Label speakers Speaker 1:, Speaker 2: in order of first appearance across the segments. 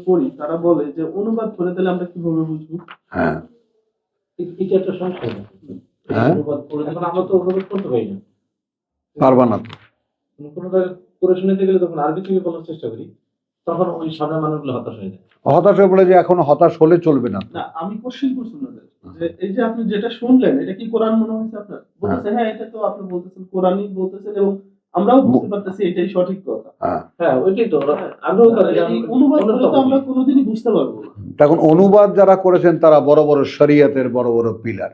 Speaker 1: পড়ি তারা বলে যে অনুবাদ করে দিলে আমরা কিভাবে বুঝবো?
Speaker 2: হ্যাঁ
Speaker 3: এটা একটা সমস্যা।
Speaker 2: হ্যাঁ
Speaker 3: অনুবাদ করে এখন আমরা তো অনুবাদ করতে পারি না,
Speaker 2: পারবা না তো।
Speaker 3: কোনো জায়গায় পড়ে শুনতে গেলে তখন আরবি থেকে বলার চেষ্টা করি, তখন ওই সামনের মানুষগুলো হতাশ হয়ে যায়।
Speaker 2: হতাশ হয়ে পড়ে যে এখন হতাশ হলে চলবে না।
Speaker 1: না আমি কোশ্চেন করছি আপনাদের যে এই যে আপনি যেটা শুনলেন এটা কি কোরআন মনে হয়েছে আপনার? বলতেছে হ্যাঁ এটা তো আপনি বলতেছেন কোরআনই বলতেছেন এবং আমরাও বুঝতে পারতেছি এটাই সঠিক কথা।
Speaker 3: হ্যাঁ ওইটাই তো আমরাও
Speaker 1: এই অনুবাদ করে তো আমরা কোনোদিনই বুঝতে পারবো না।
Speaker 2: তখন অনুবাদ যারা করেছেন তারা বড় বড় শরিয়তের বড় বড় পিলার,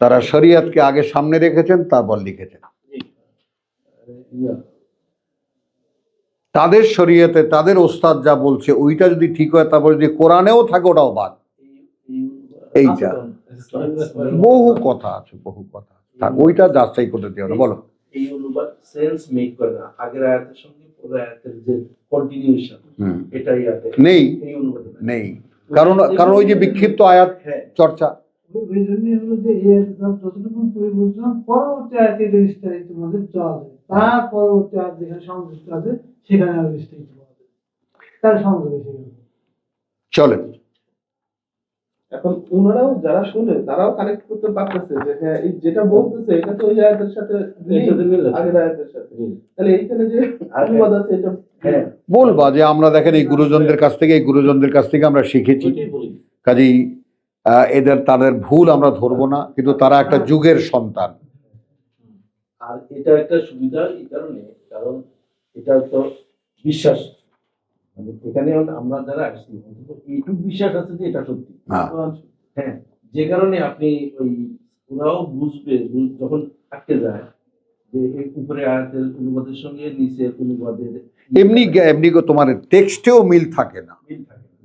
Speaker 2: তারা শরিয়তকে আগে সামনে রেখেছেন, তারপর লিখেছেন। তাদের শরিয়তে তাদের ওস্তাদ যা বলছে ওইটা যদি ঠিক হয়, তারপর যদি কোরআনেও থাকে ওটাও বাদ। এইটা বহু কথা আছে, বহু কথা থাক, ওইটা যাচাই করতে দিও না। বলো
Speaker 3: এই অনুবাদ সেন্স মেক করে না, আগের আয়াতের সঙ্গে পরের আয়াতের যে কন্টিনিউশন এটাই আছে
Speaker 2: নেই,
Speaker 3: এই অনুবাদে
Speaker 2: নেই। কারণ ওই যে বিক্ষিপ্ত আয়াত চর্চা,
Speaker 4: ওই জন্যই হলো যে এই আয়াত যতটুকু পড়ে বুঝলাম, পরবর্তী আয়াতে বিস্তারিত মধ্যে যাওয়া যায়, তার পরবর্তী আয়াত যেখানে সংযুক্ত আছে সেখানে আর বিস্তারিত পাওয়া যায়, তার সংযোগ এসে গেল।
Speaker 2: চলেন
Speaker 1: এখন ওনারাও যারা শুনে তারাও কানেক্ট করতে পারতেছে যে হ্যাঁ এই যেটা বলতেছে এটা তো ওই আয়াতের সাথে আগের আয়াতের সাথে, তাহলে এইখানে যে অনুবাদ আছে এটা
Speaker 2: বলবা যে আমরা দেখেন এই গুরুজনদের কাছ থেকে, এই গুরুজনদের কাছ থেকে আমরা শিখেছি, কাজেই এদের তাদের ভুল আমরা ধরবো না, কিন্তু তারা একটা যুগের সন্তান।
Speaker 3: আর এটা একটা সুবিধা এই কারণে, কারণ এটা তো বিশ্বাস, মানে এখানে আমরা যারা আসছি এইটুকু বিশ্বাস আছে যে এটা সত্যি। হ্যাঁ, যে কারণে আপনি ওই ওরাও বুঝবে যখন আটকে যায় যে উপরে আয়াতের অনুবাদের সঙ্গে নিচের অনুবাদের
Speaker 2: এমনি তোমার টেক্সটেও মিল থাকে না,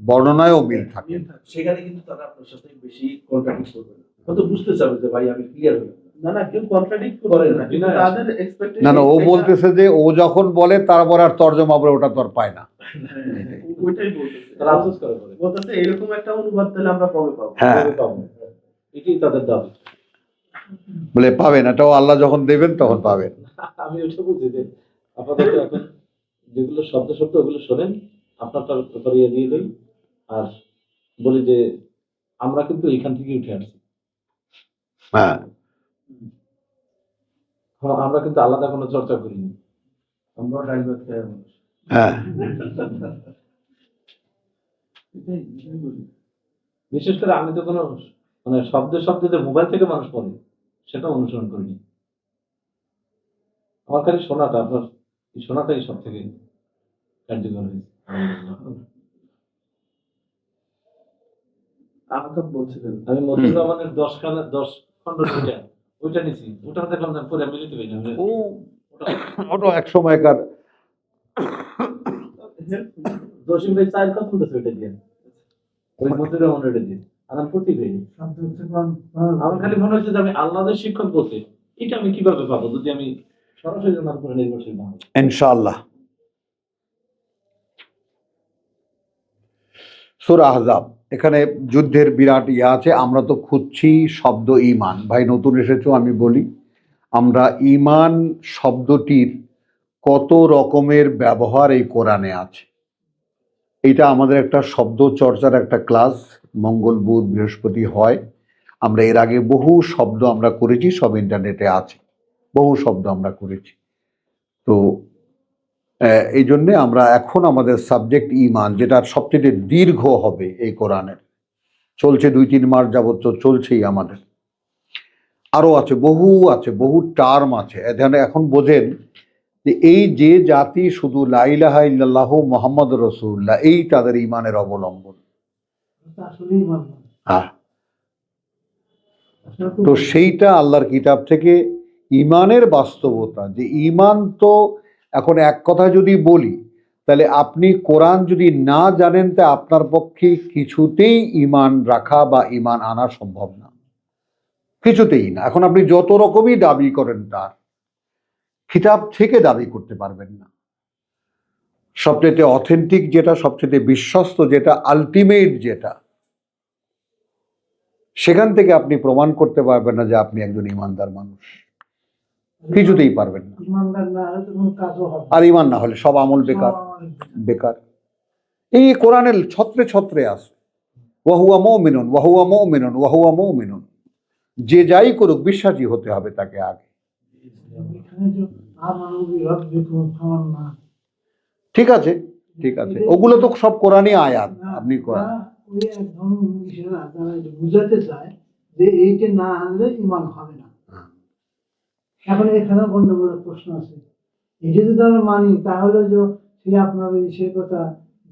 Speaker 2: বর্ণনায়ও মিল থাকে,
Speaker 3: সেখানে কিন্তু তারা আপনার সাথে বেশি কন্ট্রাডিক্ট করবে না, হয়তো বুঝতে চাবে যে ভাই আমি ক্লিয়ার হলাম।
Speaker 1: না কেউ কন্ট্রাডিক্ট করে না, কিন্তু তাদের এক্সপেক্টেশন
Speaker 2: না ও বলতেছে যে ও যখন বলে তারপর আর তর্জমা বলে ওটা তো আর পায় না,
Speaker 1: ওইটাই বলতেছে,
Speaker 3: তারা আফসোস করে
Speaker 1: বলতেছে এরকম একটা অনুবাদ তাহলে আমরা কবে পাবো?
Speaker 2: হ্যাঁ
Speaker 3: এটাই তাদের দাবি,
Speaker 2: বলে পাবেন, এটাও আল্লাহ যখন দেবেন তখন পাবেন।
Speaker 3: আমি ওইটা বুঝি যে আপাতত এখন যেগুলো শব্দ শব্দ ওগুলো শোনেন, আপনারটা দিয়ে দিই, আর বলি যে আমরা কিন্তু এখান থেকে উঠে আসছি।
Speaker 2: হ্যাঁ
Speaker 3: আমরা কিন্তু আলাদা কোনো চর্চা করিনি, আমরা ডাইভার্ট খেয়ে মানুষ।
Speaker 2: হ্যাঁ
Speaker 3: বিশেষ করে আমি তো কোনো মানে শব্দে মোবাইল থেকে মানুষ পড়ে সেটা অনুসরণ করিনি, আমার খালি শোনাটা, আপনার শোনাটাই সব থেকে কার্যকর হয়েছে।
Speaker 1: বলছিলেন
Speaker 3: আমি মতিউর রহমানের 10 খণ্ড যেটা ওইটা নিছি, ওটা দেখলাম না পরে মিলিত হই না,
Speaker 2: ওটা এক সময়কার
Speaker 3: জসিম ভাই চার খতম দিয়েছে ওইটা দিয়ে, ওই মতিউর রহমান ওইটা দিয়ে, আর আমি প্রতি হইনি। আমার খালি মনে হচ্ছে যে আমি আল্লাহর শিক্ষক বলতে এটা আমি কিভাবে পাবো যদি আমি সরাসরি ওনার উপরে নির্ভরশীল না হই।
Speaker 2: ইনশাআল্লাহ। সূরা আহজাব, এখানে যুদ্ধের বিরাট আছে। আমরা তো খুঁজছি শব্দ ঈমান। ভাই নতুন এসেছো, আমি বলি আমরা ঈমান শব্দটির কত রকমের ব্যবহার এই কোরআনে আছে। এটা আমাদের একটা শব্দ চর্চার একটা ক্লাস মঙ্গল বুধ বৃহস্পতি হয়। আমরা এর আগে বহু শব্দ আমরা করেছি, সব ইন্টারনেটে আছে, বহু শব্দ আমরা করেছি। তো এই জন্যে আমরা এখন আমাদের সাবজেক্ট ঈমান, যেটা সবচেয়ে দীর্ঘ হবে এই কোরআনের, চলছে 2-3 মাস যাবত, তো চলছেই আমাদের। আরও আছে, বহু টার্ম আছে। এখন বোঝেন যে এই যে জাতি শুধু লা ইলাহা ইল্লাল্লাহু মুহাম্মাদুর রাসূলুল্লাহ, এই তাদের ঈমানের অবলম্বন। হ্যাঁ, তো সেইটা আল্লাহর কিতাব থেকে ঈমানের বাস্তবতা, যে ঈমান তো এখন এক কথা যদি বলি তাহলে আপনি কোরআন যদি না জানেন তা আপনার পক্ষে কিছুতেই ঈমান রাখা বা ঈমান আনা সম্ভব না, কিছুতেই না। এখন আপনি যত রকমই দাবি করেন তার কিতাব থেকে দাবি করতে পারবেন না। সবচেয়ে অথেন্টিক যেটা, সবচেয়ে বিশ্বস্ত যেটা, আলটিমেট যেটা, সেখান থেকে আপনি প্রমাণ করতে পারবেন না যে আপনি একজন ঈমানদার মানুষ, কিছুতেই পারবেন না। আর ঈমান না হলে সব আমল বেকার। এই কোরআনের ছত্রে ছত্রে আছে, ওয়াহুয়া মুমিনুন ওয়াহুয়া মুমিনুন ওয়াহুয়া মুমিনুন। যে যাই করুক বিশ্বাসী হতে হবে তাকে আগে।
Speaker 4: এখানে যে আমানুবি রাব্বিকুম ফামান্না,
Speaker 2: ঠিক আছে, ঠিক আছে, ওগুলো তো সব কোরআনই আয়াত, আপনি কোরআন।
Speaker 4: ওই একদম ইসেরা যারা এটা বুঝাতে চায় যে এইটা না আনলে ইমান হবে না। এখন এখানে গন্ডগোলের প্রশ্ন আছে, এটা যদি আমরা মানি তাহলে যে সেই আপনার ওই সে কথা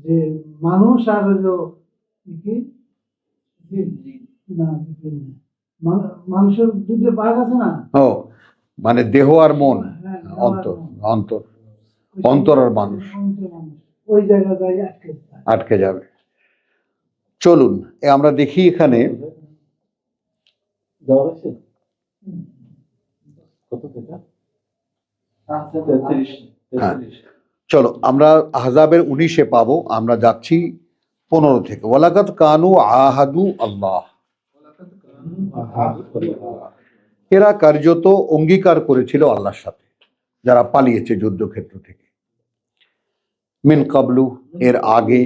Speaker 4: যে মানুষ আর হলো কি না মানুষের দুটো ভাগ আছে না,
Speaker 2: ও মানে দেহ আর মন,
Speaker 4: হ্যাঁ,
Speaker 2: অন্তর, অন্তর, অন্তর আর মানুষ
Speaker 4: ওই জায়গা যায় আটকে যায়।
Speaker 2: আটকে যাবে। চলুন আমরা দেখি এখানে
Speaker 3: দেওয়া হয়েছে কত থেকে? 33
Speaker 2: চলো আমরা আহজাবের 19-এ পাবো, আমরা যাচ্ছি 15 থেকে। ওয়ালাকাদ কানু আহাদু আল্লাহ, এরা কার্যত অঙ্গীকার করেছিল আল্লাহর সাথে, যারা পালিয়েছে যুদ্ধক্ষেত্র থেকে। মিন কাবলু, এর আগে,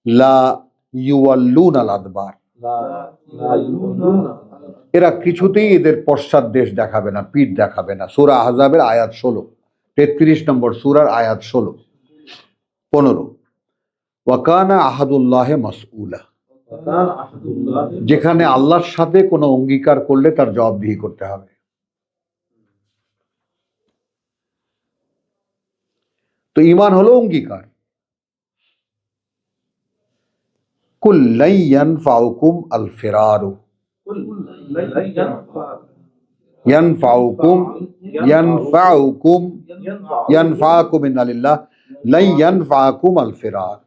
Speaker 2: লা ইউয়াল্লুন আল আদবার, এরা কিছুতেই এদের পশ্চাৎ দেশ দেখাবে না, পিঠ দেখাবে না। সূরা আহজাবের আয়াত 16, 33 নম্বর সূরার আয়াত 16, 15। ওয়াকানা আহাদুল্লাহে মাসউলা, যেখানে আল্লাহর সাথে কোনো অঙ্গীকার করলে তার জবাবদিহি করতে হবে। তো ঈমান হলো অঙ্গীকার। কুল লাই ইয়ানফাউকুম আল ফিরারু, ইয়ানফাউকুম ইয়ানফাউকুম ইয়ানফাকুম ইন্নালিল্লাহ, লাই ইয়ানফাকুম আল ফিরার,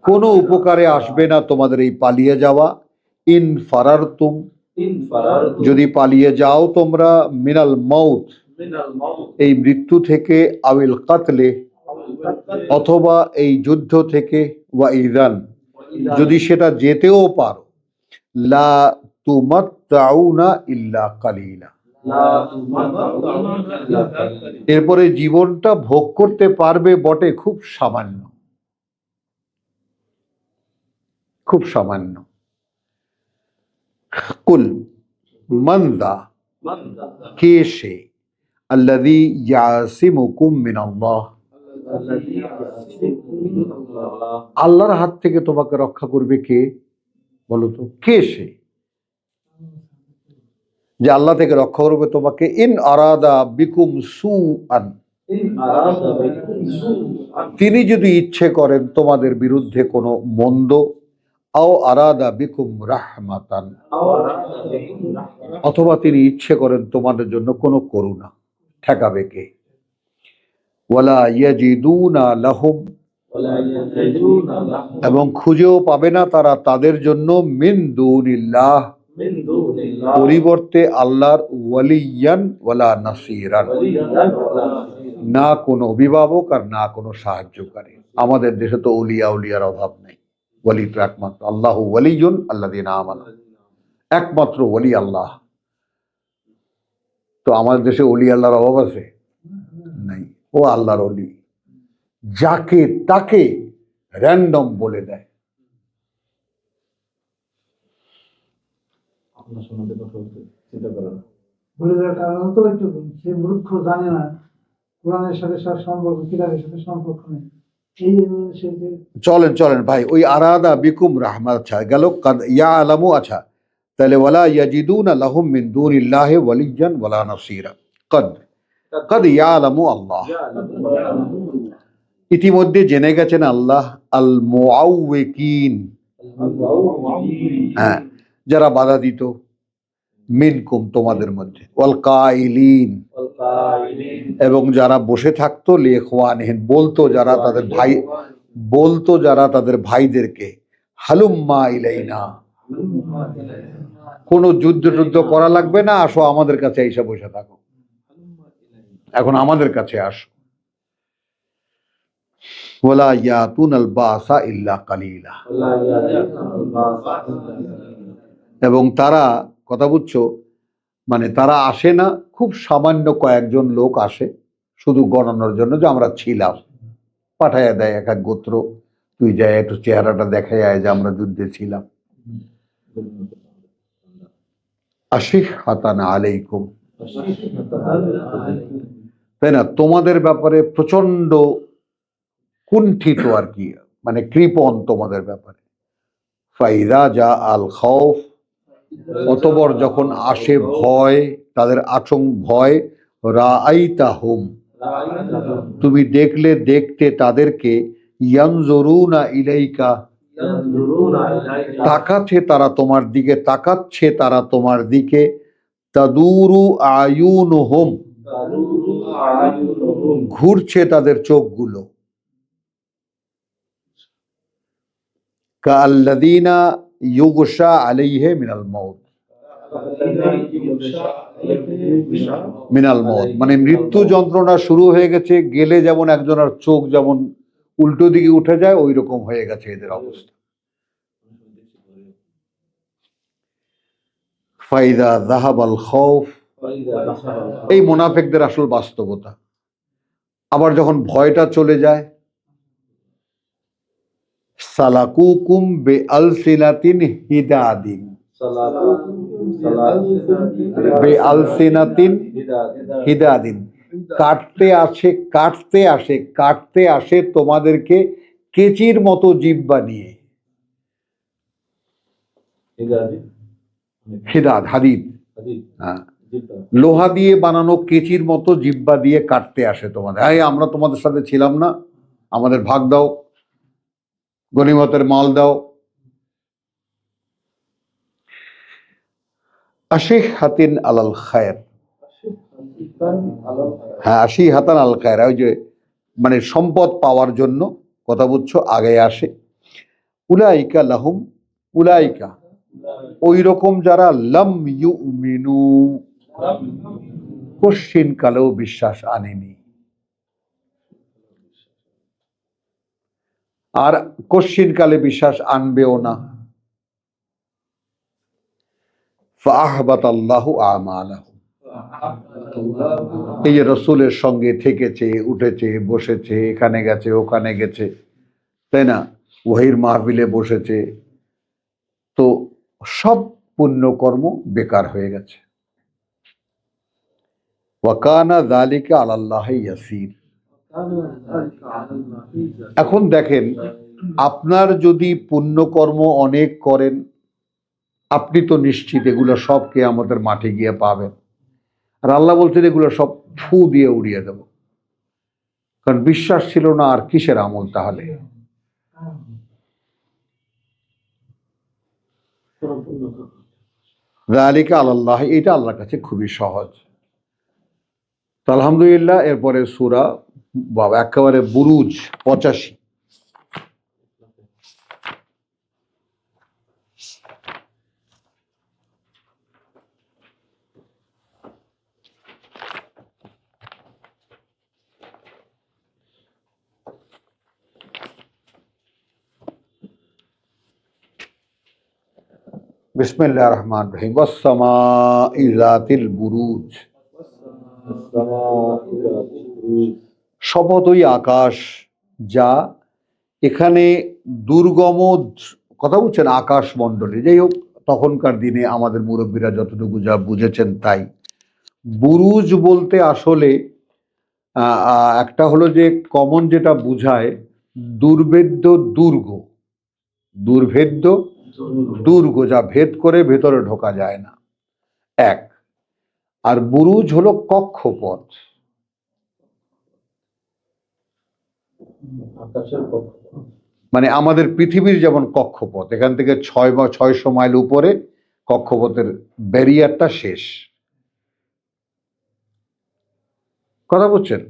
Speaker 2: কোনো উপকারে আসবে না তোমাদের এই পালিয়ে যাওয়া। ইন ফারারতুম, যদি পালিয়ে যাও তোমরা, মিনাল মাউত, এই মৃত্যু থেকে, আউল কাতলে, অথবা এই যুদ্ধ থেকে, ওয়া ইযান, যদি সেটা যেতেও পারো, লা তুমাত্তাউনা ইল্লা কালিলা, এরপরে জীবনটা ভোগ করতে পারবে বটে খুব সামান্য, খুব সামান্য। কুল মানদা, কে সে, আল্লাযী ইয়াসিমুকুম মিনাল্লাহ, আল্লাহর হাত থেকে তোমাকে রক্ষা করবে কে, বলো তো কে সে যে আল্লাহ থেকে রক্ষা করবে তোমাকে। ইন আরাদা বিকুম সুআন, তিনি যদি ইচ্ছে করেন তোমাদের বিরুদ্ধে কোনো মন্দ, আও আরাদা বিকুম রাহমাতান, অথবা তিনি ইচ্ছে করেন তোমাদের জন্য কোনো করুণা, ঠেকাবে কে। ওয়ালা ইয়াজিদুনা লাহুম, এবং খুঁজেও পাবে না তারা তাদের জন্য, মিন দুনিল্লাহ, পরিবর্তে আল্লাহর, ওয়ালিয়ান ওয়ালা নাসিরান, না কোনো অভিভাবক আর না কোনো সাহায্যকারী। আমাদের দেশে তো উলিয়া উলিয়ার অভাব নেই, ওয়ালি তো একমাত্র আল্লাহু ওয়ালিয়ুন আল্লাযীনা আমানু, একমাত্র ওয়ালি আল্লাহ। তো আমাদের দেশে ওলি আল্লাহর অভাব আছে? নাই। ও আল্লাহর ওলি, যাকে তাকে র্যান্ডম বলে দেয়।
Speaker 4: বলে দেওয়ার কারণ তো একটু সে মূর্খ, জানে না কোরআনের সাথে সব সম্পর্ক, কিতাবের সাথে সম্পর্ক নেই। এই সে যে
Speaker 2: চলেন চলেন ভাই, ওই আরাদা বিকুম রাহমাত আচ্ছা গেল, কাদ ইয়ালামু, আচ্ছা তাহলে ওয়ালা ইয়াজিদুনা লাহুম মিন দুনিল্লাহি ওয়ালিয়ান ওয়ালা নাসীরা। কাদ কাদ ইয়ালামু আল্লাহ, ইতিমধ্যে জেনে গেছেন আল্লাহ, আল মুআউবিকিন, হ্যাঁ যারা বাধা দিত, মিনকুম তোমাদের মধ্যে, ওয়াল কাইলিন, এবং যারা বসে থাকতো, লিইখওয়ানিহিম, বলতো যারা তাদের ভাই, বলতো যারা তাদের ভাইদেরকে, হালুম্মা ইলাইনা, কোনো যুদ্ধ করা লাগবে না, আসো আমাদের কাছে এসে বসে থাকো, এখন আমাদের কাছে আসো। ওয়ালা ইয়াতুনাল বাসা ইল্লা কালিলা, এবং তারা, কথা বুঝছো, মানে তারা আসে না, খুব সামান্য কয়েকজন লোক আসে শুধু গণনার জন্য যে আমরা ছিলাম, পাঠাইয়া দেয় এক এক গোত্র, তুই যাই একটু চেহারাটা দেখাই আয় যে আমরা যুদ্ধে ছিলাম। আশিহাতান আলাইকুম, তাই না? তোমাদের ব্যাপারে প্রচন্ড কুণ্ঠিত আর কি, মানে কৃপণ তোমাদের ব্যাপারে। ফাইদা যা আল খাউফ, অতঃপর যখন আসে ভয়, তাদের ভয়, রাআইতাহুম, তুমি দেখতে তাদেরকে, ইয়ানজুরুনা ইলাইকা, তাকাচ্ছে তারা তোমার দিকে, তাদুরু আয়ুনুহুম, ঘুরছে তাদের চোখগুলো, কাল্লাযীনা ইউগশা আলাইহি মিনাল মউত, মানে মৃত্যু যন্ত্রণা শুরু হয়ে গেছে, গেলে যেমন একজনের চোখ যেমন উল্টো দিকে উঠে যায়, ওই রকম হয়ে গেছে এদের অবস্থা। ফাইদা যাহাবাল খাউফ, এই মুনাফিকদের আসল বাস্তবতা। আবার যখন ভয়টা চলে যায়, সালাকুকুম বিআলসিনাতিন হিদাদিন, বিআলসিনাতিন হিদাদিন, কাটতে আসে তোমাদেরকে কেচির মতো জিহ্বা নিয়ে। হিদাদ, হাদিদ, হ্যাঁ, লোহা দিয়ে বানানো কেচির মতো জিহ্বা দিয়ে কাটতে আসে তোমাদের। এই আমরা তোমাদের সাথে ছিলাম না, আমাদের ভাগ দাও, গনিমতের মাল দাও। আশিহাতিন আলাল খায়র, হ্যাঁ, আশিহাতান আল খায়র, ওই যে মানে সম্পদ পাওয়ার জন্য, কথা বুঝছো, আগে আসে। উলাইকা লাহুম, উলাইকা ওই রকম যারা, লাম ইউমিনু, কশ্চিন কালেও বিশ্বাস আনেনি, আর কশ্চিন কালে বিশ্বাস আনবেও না। ফাআহবাতাল্লাহু আমালাহুম, এই যে রসুলের সঙ্গে থেকেছে, উঠেছে, বসেছে, এখানে গেছে, ওখানে গেছে, তাই না, ওহির মাহফিলে বসেছে, তো সব পুণ্যকর্ম বেকার হয়ে গেছে। ওয়াকানা যালিকা আলাল্লাহি ইয়াসির। এখন দেখেন, আপনার যদি পুণ্যকর্ম অনেক করেন, আপনি তো নিশ্চিত এগুলো সব কিয়ামতের মাঠে গিয়ে পাবেন। আর আল্লাহ বলছেন এগুলো সব ফু দিয়ে উড়িয়ে দেব, কারণ বিশ্বাস ছিল না, আর কিসের আমল তাহলে? যালিকা আলাল্লাহি, এটা আল্লাহর কাছে খুবই সহজ। তো আলহামদুলিল্লাহ, এরপরে সূরা বাবা একেবারে বুরুজ 85। বিসমিল্লাহির রহমানির রহিম। ওয়াস-সামাই যাতিল বুরুজ, শপথ ওই আকাশ যা, এখানে দুর্গম, কথা বলছেন আকাশ মণ্ডলী, যাই হোক, তখনকার দিনে আমাদের মুরব্বীরা যতটুকু যা বুঝেছেন তাই। বুরুজ বলতে আসলে একটা হলো যে কমন যেটা বুঝায়, দুর্ভেদ্য দুর্গ, দুর্ভেদ্য দুর্গ, যা ভেদ করে ভেতরে ঢোকা যায় না, এক। আর বুরুজ হলো কক্ষপথ, মানে আমাদের পৃথিবীর যেমন কক্ষপথ, এখান থেকে 600 মাইল উপরে কক্ষপথের ব্যারিয়ারটা শেষ, কথা বুঝছেন?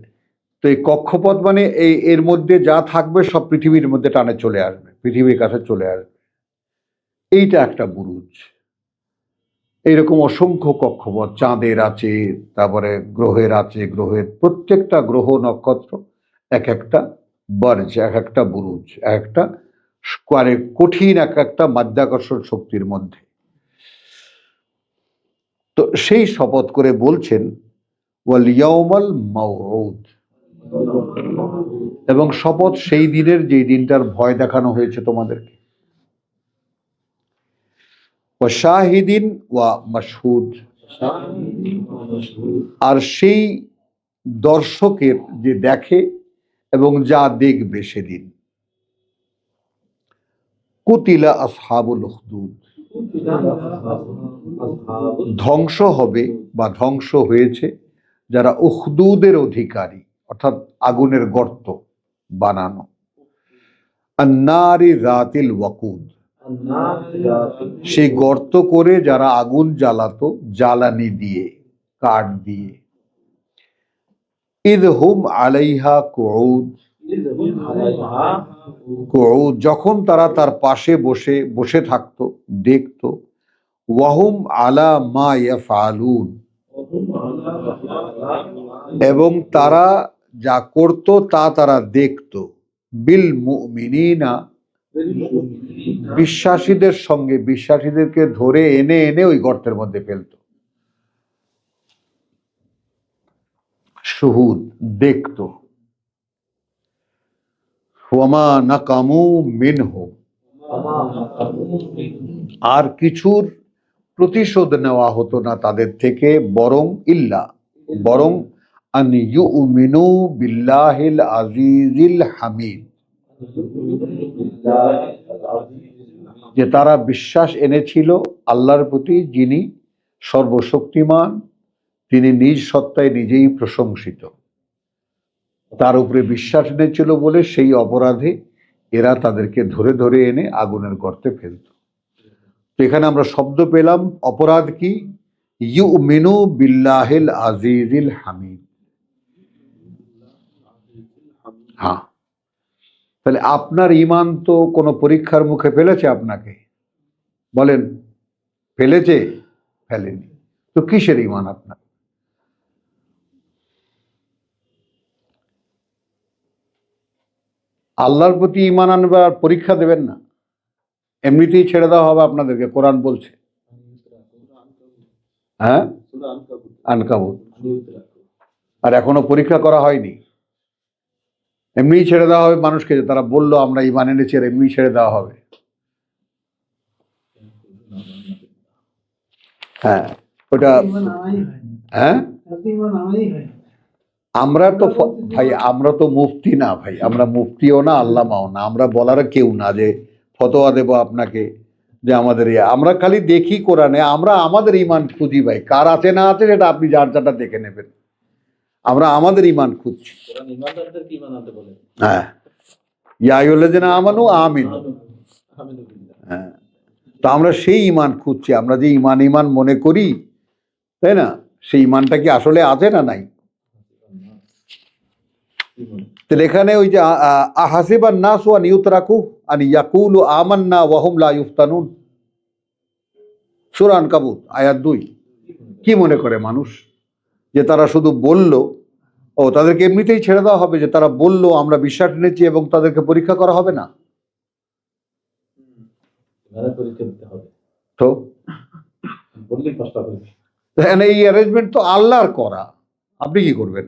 Speaker 2: তো এই কক্ষপথ মানে এর মধ্যে যা থাকবে সব পৃথিবীর মধ্যে টানে চলে আসবে, পৃথিবীর কাছে চলে আসবে, এইটা একটা বুরুজ। এইরকম অসংখ্য কক্ষপথ, চাঁদের আছে, তারপরে গ্রহের আছে, গ্রহের প্রত্যেকটা গ্রহ নক্ষত্র এক একটা বার্জ, এক একটা বুরুজ, এক একটা স্কোয়ারে, কঠিন এক একটা মাধ্যাকর্ষণ শক্তির মধ্যে। তো সেই শপথ করে বলছেন, ওয়াল ইয়াউমাল মাউউদ, এবং শপথ সেই দিনের যেই দিনটার ভয় দেখানো হয়েছে তোমাদেরকে। ওয়া শাহিদিন ওয়া মাশহুদ, আর সেই দর্শকের যে দেখে এবং যা দেখবে সেদিন। কুতিলা আসহাবুল উখদুদ, ধ্বংস হবে বা ধ্বংস হয়েছে যারা উখদুদের অধিকারী, অর্থাৎ আগুনের গর্ত বানানো। আন্নারি যাতিল ওয়াকুদ, সেই গর্ত করে যারা আগুন জ্বালাতো জ্বালানি দিয়ে, কাঠ দিয়ে। ইদ হুম আলাইহা কুউদ, কুউদ, যখন তারা তার পাশে বসে বসে থাকতো, দেখতো। ওয়াহুম আলা মা ইয়াফআলুন, এবং তারা যা করত তা তারা দেখতো। বিল মুমিনিনা, বিশ্বাসীদের সঙ্গে, বিশ্বাসীদেরকে ধরে এনে এনে ওই গর্তের মধ্যে ফেলতো। শুহুদ, দেখতো। ওয়ামা নাকামু মিনহুম, আর কিছুর প্রতিশোধ নেওয়া হতো না তাদের থেকে, বরং বরং আন ইউমিনু বিল্লাহিল আজিজিল হামিদ, যে তারা বিশ্বাস এনেছিল আল্লাহর প্রতি, যিনি সর্বশক্তিমান, তিনি নিজ সত্তায় নিজেই প্রশংসিত। তার উপরে বিশ্বাস এনেছিল বলে সেই অপরাধে এরা তাদেরকে ধরে ধরে এনে আগুনের গর্তে ফেলত। তো এখানে আমরা শব্দ পেলাম, অপরাধ কি? ইউমিনু বিল্লাহিল আজিজিল হামিদ। হ্যাঁ, তাহলে আপনার ঈমান তো কোনো পরীক্ষার মুখে ফেলেছে আপনাকে? বলেন, ফেলেছে? ফেলেনি। তো কিসের ঈমান আপনার? আল্লাহর প্রতি ঈমান আনবে আর পরীক্ষা দেবেন না, এমনিতেই ছেড়ে দেওয়া হবে আপনাদেরকে, কোরআন বলছে। হ্যাঁ, আনকাবুত। আর এখনো পরীক্ষা করা হয়নি, এমনিই ছেড়ে দেওয়া হবে মানুষকে, যে তারা বললো আমরা ঈমান এনেছি, আর এমনি ছেড়ে দেওয়া হবে। হ্যাঁ, ওটা হ্যাঁ, আমরা তো ভাই, আমরা তো মুফতি না ভাই, আমরা মুফতিও না, আল্লামাও না, আমরা বলার কেউ না যে ফতোয়া দেব আপনাকে যে আমাদের আমরা খালি দেখি কোরআনে, আমরা আমাদের ঈমান খুঁজি ভাই, কার আছে না আছে সেটা আপনি যার যারটা দেখে নেবেন। আমরা আমাদের ঈমান খুঁজছি। হ্যাঁ, ইয়া আইয়ুহাল্লাযিনা আমানু আমিনু। হ্যাঁ, তো আমরা সেই ঈমান খুঁজছি, আমরা যে ঈমান মনে করি, তাই না? সেই ঈমানটা কি আসলে আছে না নাই? তাহলে এখানে ওই যে আহাসিবান নাসু আন ইউতরাকু আন ইয়াকুলু আমান্না ওয়া হুম লা ইফতানুন, সূরা আনকাবুত আয়াত 2। কি মনে করে মানুষ যে তারা শুধু বলল, ও তাদেরকে এমনিতেই ছেড়ে দেওয়া হবে, যে তারা বলল আমরা বিশ্বাস এনেছি এবং তাদেরকে পরীক্ষা করা হবে না? তো এই অ্যারেঞ্জমেন্ট তো আল্লাহর করা, আপনি কি করবেন?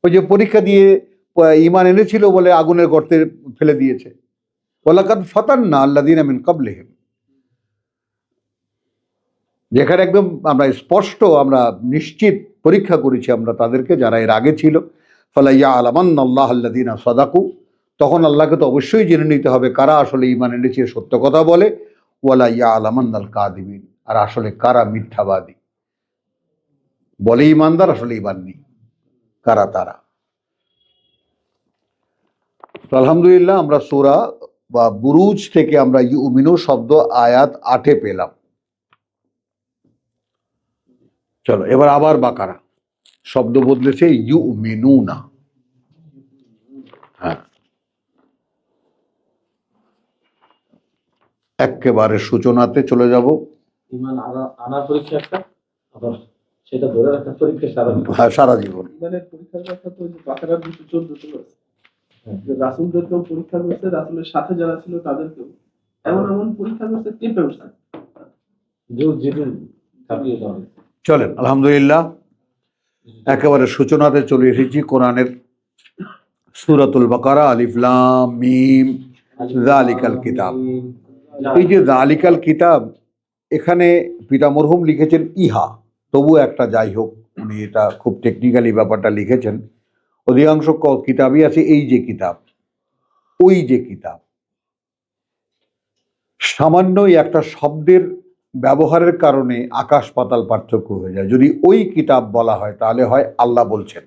Speaker 2: ওই যে পরীক্ষা দিয়ে ঈমান এনেছিল বলে আগুনের গর্তে ফেলে দিয়েছে। ওয়ালাকাদ ফাতান্না আল্লাযীনা মিন ক্বাবলিহিম, যেখানে একদম আমরা স্পষ্ট, আমরা নিশ্চিত পরীক্ষা করেছি আমরা তাদেরকে, যারা এর আগে ছিল। ফালা ইয়ালামান্নাল্লাহু আল্লাযীনা সাদাকু, তখন আল্লাহকে তো অবশ্যই জেনে নিতে হবে কারা আসলে ঈমান এনেছে, সত্য কথা বলে। ওয়ালা ইয়ালামান্নাল কাযিবিন, আর আসলে কারা মিথ্যাবাদী, বলে ঈমানদার আসলে ঈমান নেই, কারা তারা। আলহামদুলিল্লাহ, আমরা সূরা বা বুরুজ থেকে আমরা ইউমিনু শব্দ আয়াত 8 পেলাম। চলো এবার আবার বাকারা, শব্দ বদলেছে, ইউমিনুনা। হ্যাঁ, একেবারে সূচনাতে চলে যাব।
Speaker 3: ঈমান আনার পরীক্ষা একটা, আবার সেটা ধরে রাখার পরীক্ষা
Speaker 2: সারা জীবন।
Speaker 1: ঈমানের পরীক্ষার কথা তো বাকারার 214 তে আছে, যে রাসূলদেরকেও পরীক্ষা করতে, রাসূলের সাথে যারা ছিল তাদেরকেও এমন পরীক্ষা করতে, কে পেরেছে
Speaker 2: চলেন আলহামদুলিল্লাহ, একেবারে সূচনাতে চলে এসেছি কোরআনের সূরাতুল বাকারা, আলিফ লাম মিম যালিকাল কিতাব। এই যে যালিকাল কিতাব, এখানে পিতা মরহুম লিখেছেন ইহা, তবু একটা যাই হোক, উনি এটা খুব টেকনিক্যালি ব্যাপারটা লিখেছেন। অধিকাংশ কিতাবই আছে এই যে কিতাব, ওই যে কিতাব। সামান্যই একটা শব্দের ব্যবহারের কারণে আকাশ পাতাল পার্থক্য হয়ে যায়। যদি ওই কিতাব বলা হয় তাহলে হয় আল্লাহ বলছেন,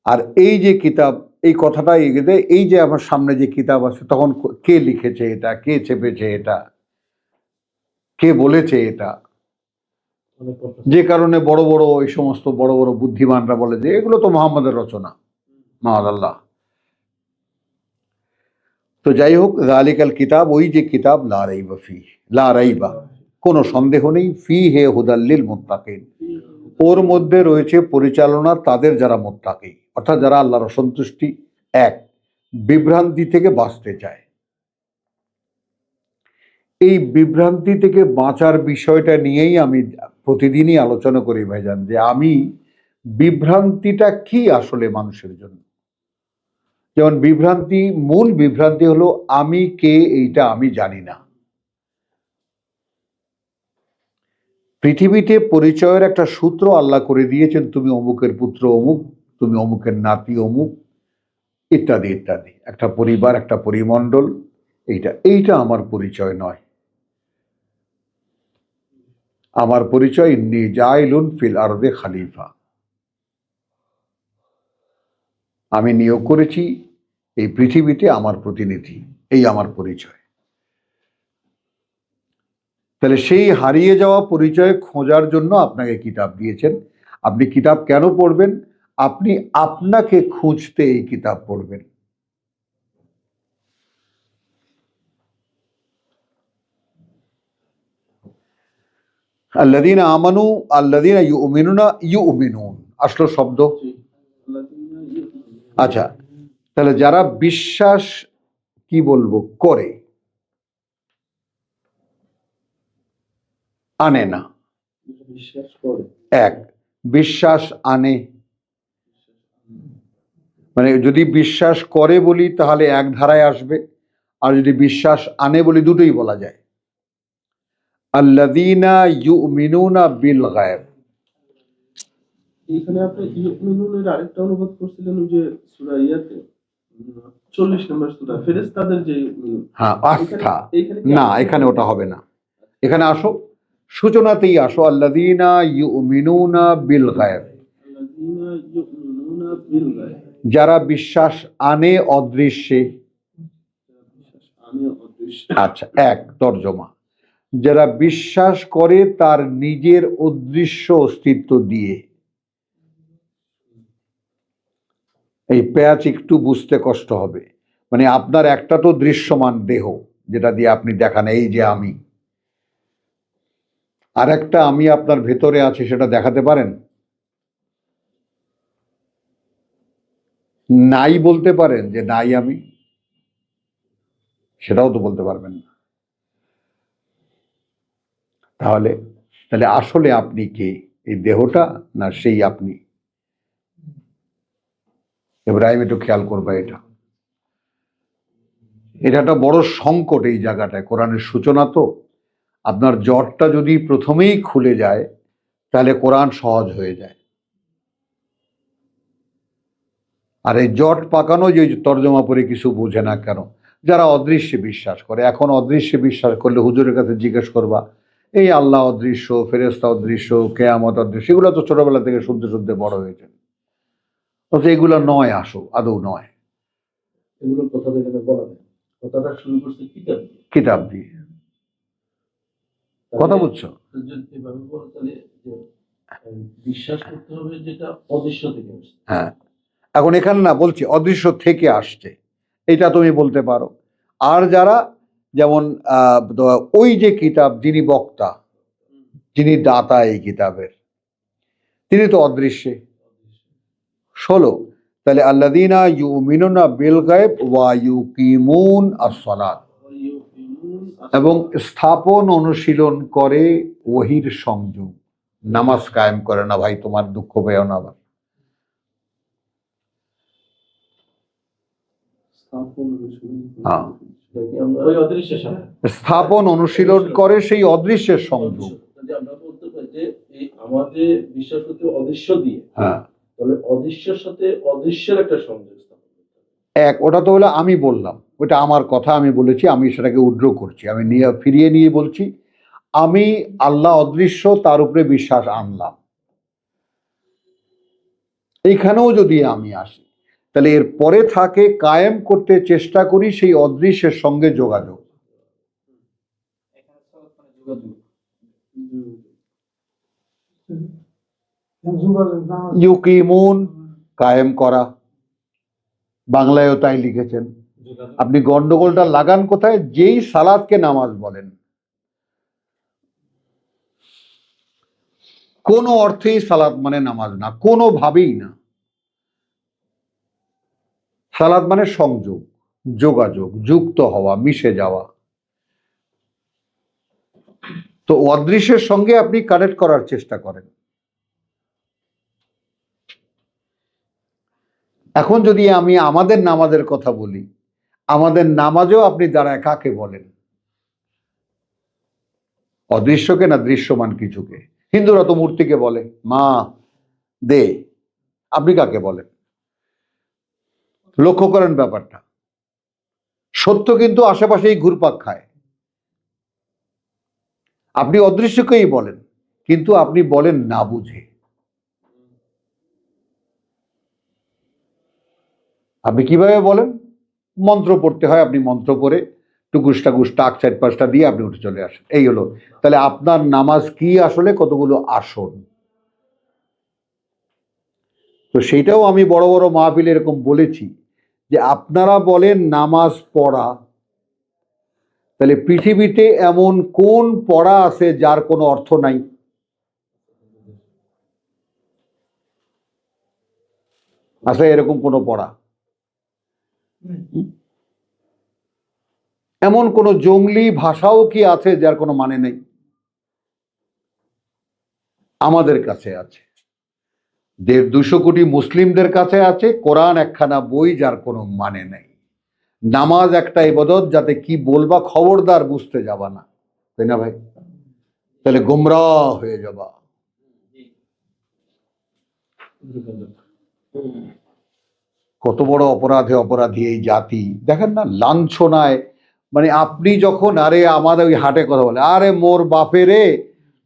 Speaker 2: আর এই যে কিতাব, এই কথাটা এগিয়ে দেয়। এই যে আমার সামনে যে কিতাব আছে, তখন কে লিখেছে এটা, কে চেপেছে এটা, কে বলেছে এটা, যে কারণে বড় বড় এই সমস্ত বড় বড় বুদ্ধিমানরা বলে যে এগুলো তো মুহাম্মাদের রচনা, মাআল্লাহ। তো যাই হোক, যালিকাল কিতাব, ওই যে কিতাব, লা রাইবা ফিহ, লা রাইবা, কোনো সন্দেহ নেই, ফিহি হুদাল লিল মুত্তাকিন, ওর মধ্যে রয়েছে পরিচালনা তাদের যারা মুত্তাকি, অর্থাৎ যারা আল্লাহর অসন্তুষ্টি, এক বিভ্রান্তি থেকে বাঁচতে চায়। এই বিভ্রান্তি থেকে বাঁচার বিষয়টা নিয়েই আমি প্রতিদিনই আলোচনা করি ভাইজান, যে আমি বিভ্রান্তিটা কি আসলে মানুষের জন্য। যেমন বিভ্রান্তি, মূল বিভ্রান্তি হলো আমি কে, এইটা আমি জানি না। পৃথিবীতে পরিচয়ের একটা সূত্র আল্লাহ করে দিয়েছেন, তুমি অমুকের পুত্র অমুক, তুমি অমুকের নাতি অমুক, ইত্যাদি ইত্যাদি। একটা পরিবার, একটা পরিমণ্ডল, এইটা আমার পরিচয় নয়। আমার পরিচয় ইন্নী জাইলুন ফিল আরদে খলিফা, আমি নিয়োগ করেছি এই পৃথিবীতে আমার প্রতিনিধি, এই আমার পরিচয়। তাহলে সেই হারিয়ে যাওয়া পরিচয় খোঁজার জন্য আপনাকে কিতাব দিয়েছেন। আপনি কিতাব কেন পড়বেন? আপনি আপনাকে খুঁজতে এই কিতাব পড়বেন। আল্লাযীনা আমানু আল্লাযীনা ইউমিনুনা ইউমিনুন, আসলো শব্দ। আচ্ছা, তাহলে যারা বিশ্বাস, কি বলবো, করে, আনে না।
Speaker 1: বিশ্বাস করে,
Speaker 2: এক, বিশ্বাস আনে, মানে যদি বিশ্বাস করে বলি তাহলে এক ধারায় আসবে, আর যদি বিশ্বাস আনে বলি দুটোই বলা যায়। আল্লাযীনা ইউমিনুনা বিল গায়ব,
Speaker 1: এইখানে আপনি ইউমিনুনের আরেকটা অনুবাদ করছিলেন ওই যে সূরা ইয়াতে 40 নম্বর সূরা ফেরেশতাদের যে ইউমিনুন।
Speaker 2: হ্যাঁ, আস্থা।
Speaker 1: এইখানে
Speaker 2: না, এখানে ওটা হবে না। এখানে আসো, সূচনাতেই আসো, আল্লাযীনা ইউমিনুনা বিল গায়ব,
Speaker 1: আল্লাযীনা ইউমিনুনা বিল গায়ব,
Speaker 2: যারা বিশ্বাস আনে অদৃশ্যে।
Speaker 1: বিশ্বাস আমি অদৃশ্য।
Speaker 2: আচ্ছা, এক তর্জমা, যারা বিশ্বাস করে তার নিজের অদৃশ্য অস্তিত্ব দিয়ে। এই প্যাচ একটু বুঝতে কষ্ট হবে। মানে আপনার একটা তো দৃশ্যমান দেহ, যেটা দিয়ে আপনি দেখান এই যে আমি, আর একটা আমি আপনার ভেতরে আছে, সেটা দেখাতে পারেন? নাই বলতে পারেন যে নাই আমি? সেটাও তো বলতে পারবেন না। তাহলে আসলে আপনি কে? এই দেহটা না সেই আপনি? ইব্রাহিম একটু খেয়াল করবা, এটা একটা বড় সংকট এই জায়গাটায়। কোরআনের সূচনা তো, আপনার জটটা যদি প্রথমেই খুলে যায় তাহলে কোরআন সহজ হয়ে যায়। আর এই জট পাকানো, যে তর্জমা পড়ে কিছু বোঝে না কেন, যারা অদৃশ্যে বিশ্বাস করে। এখন অদৃশ্যে বিশ্বাস করলে হুজুরের কাছে জিজ্ঞেস করবা, এই আল্লাহ অদৃশ্য, ফেরেশতা অদৃশ্য, কেয়ামত অদৃশ্য, এগুলো তো ছোটবেলা থেকে শুনতে শুনতে বড় হয়েছেন। অথচ এগুলো নয়, আসো আদৌ নয়।
Speaker 3: এগুলোর কথা এখানে বলা নেই, কথাটা শুরু করছে কিতাব দিয়ে।
Speaker 2: কিতাব দিয়ে কথা বুঝছো?
Speaker 3: যদি এভাবে বলো তাহলে যে বিশ্বাস করতে হবে যেটা অদৃশ্য থেকে আসছে।
Speaker 2: হ্যাঁ, এখন এখানে না বলছি অদৃশ্য থেকে আসছে, এটা তুমি বলতে পারো। আর যারা, যেমন ওই যে কিতাব, যিনি বক্তা, যিনি দাতা এই কিতাবের, তিনি তো অদৃশ্যে। 16, তাহলে আল্লাযীনা ইউমিনুনা বিল গায়ব ওয়া ইউকিমুন আস-সালাত, এবং স্থাপন অনুশীলন করে ওহীর সংযোগ। নামাজ কায়েম করে না, ভাই তোমার দুঃখ পেও না আবার। হ্যাঁ,
Speaker 3: সেটা কি আমরা
Speaker 5: ওই অদৃশ্যের সাথে
Speaker 2: স্থাপন অনুশীলন করে সেই অদৃশ্যের সংযোগ।
Speaker 3: যদি আমরা বলতে পারি যে এই আমাদের বিশ্বাস করতে অদৃশ্য দিয়ে,
Speaker 2: হ্যাঁ,
Speaker 3: তাহলে অদৃশ্যের সাথে অদৃশ্যের একটা সংযোগ স্থাপন করতে হবে।
Speaker 2: এক, ওটা তো হলো আমি বললাম, ওটা আমার কথা, আমি বলেছি, আমি সেটাকে উড্র করছি, আমি নিয়ে ফিরিয়ে নিয়ে বলছি আমি আল্লাহ অদৃশ্য তার উপরে বিশ্বাস আনলাম। এইখানেও যদি আমি আসি, তাহলে এর পরে থাকে কায়েম করতে চেষ্টা করি সেই অদৃশ্যের সঙ্গে যোগাযোগ।
Speaker 5: এখানে সালাত মানে যোগাযোগ।
Speaker 4: যোগাযোগ নামাজ
Speaker 2: ইউকিমুন, কায়েম করা, বাংলায়ও তাই লিখেছেন।
Speaker 5: যোগাযোগ
Speaker 2: আপনি গন্ডগোলটা লাগান কোথায়? যেই সালাতকে নামাজ বলেন, কোনো অর্থেই সালাত মানে নামাজ না, কোনোভাবেই না। সালাত মানে সংযোগ, যোগাযোগ, যুক্ত হওয়া, মিশে যাওয়া। তো অদৃশ্যের সঙ্গে আপনি কানেক্ট করার চেষ্টা করেন। এখন যদি আমি আমাদের নামাজের কথা বলি, আমাদের নামাজেও আপনি দাঁড়ায় কাকে বলেন? অদৃশ্যকে না দৃশ্যমান কিছুকে? হিন্দুরা তো মূর্তিকে বলে, মা দে। আপনি কাকে বলেন? লক্ষ্য করেন ব্যাপারটা। সত্য কিন্তু আশেপাশেই ঘুরপাক খায়। আপনি অদৃশ্যকেই বলেন, কিন্তু আপনি বলেন না বুঝে। আপনি কিভাবে বলেন? মন্ত্র পড়তে হয়, আপনি মন্ত্র পড়ে টুকুস টাকুস টাক 4-5টা দিয়ে আপনি উঠে চলে আসেন, এই হলো। তাহলে আপনার নামাজ কি আসলে? কতগুলো আসন। তো সেইটাও আমি বড় বড় মাহফিলে এরকম বলেছি যে আপনারা বলেন নামাজ পড়া, তাহলে পৃথিবীতে এমন কোন পড়া আছে যার কোনো অর্থ নাই? আছে এরকম কোনো পড়া? এমন কোন জঙ্গলি ভাষাও কি আছে যার কোনো মানে নেই? আমাদের কাছে আছে। 150 কোটি মুসলিমদের কাছে আছে কোরআন একখানা বই যার কোনো মানে নেই। নামাজ একটা ইবাদত, যাতে কি বলবা খবরদার বুঝতে যাবা না, তাই না ভাই? তাহলে গোমরাহ হয়ে যাবা। কত বড় অপরাধে অপরাধী এই জাতি, দেখেন না লাঞ্ছনায়। মানে আপনি যখন, আরে আমাদের ওই হাটে কথা বলে, আরে মোর বাপেরে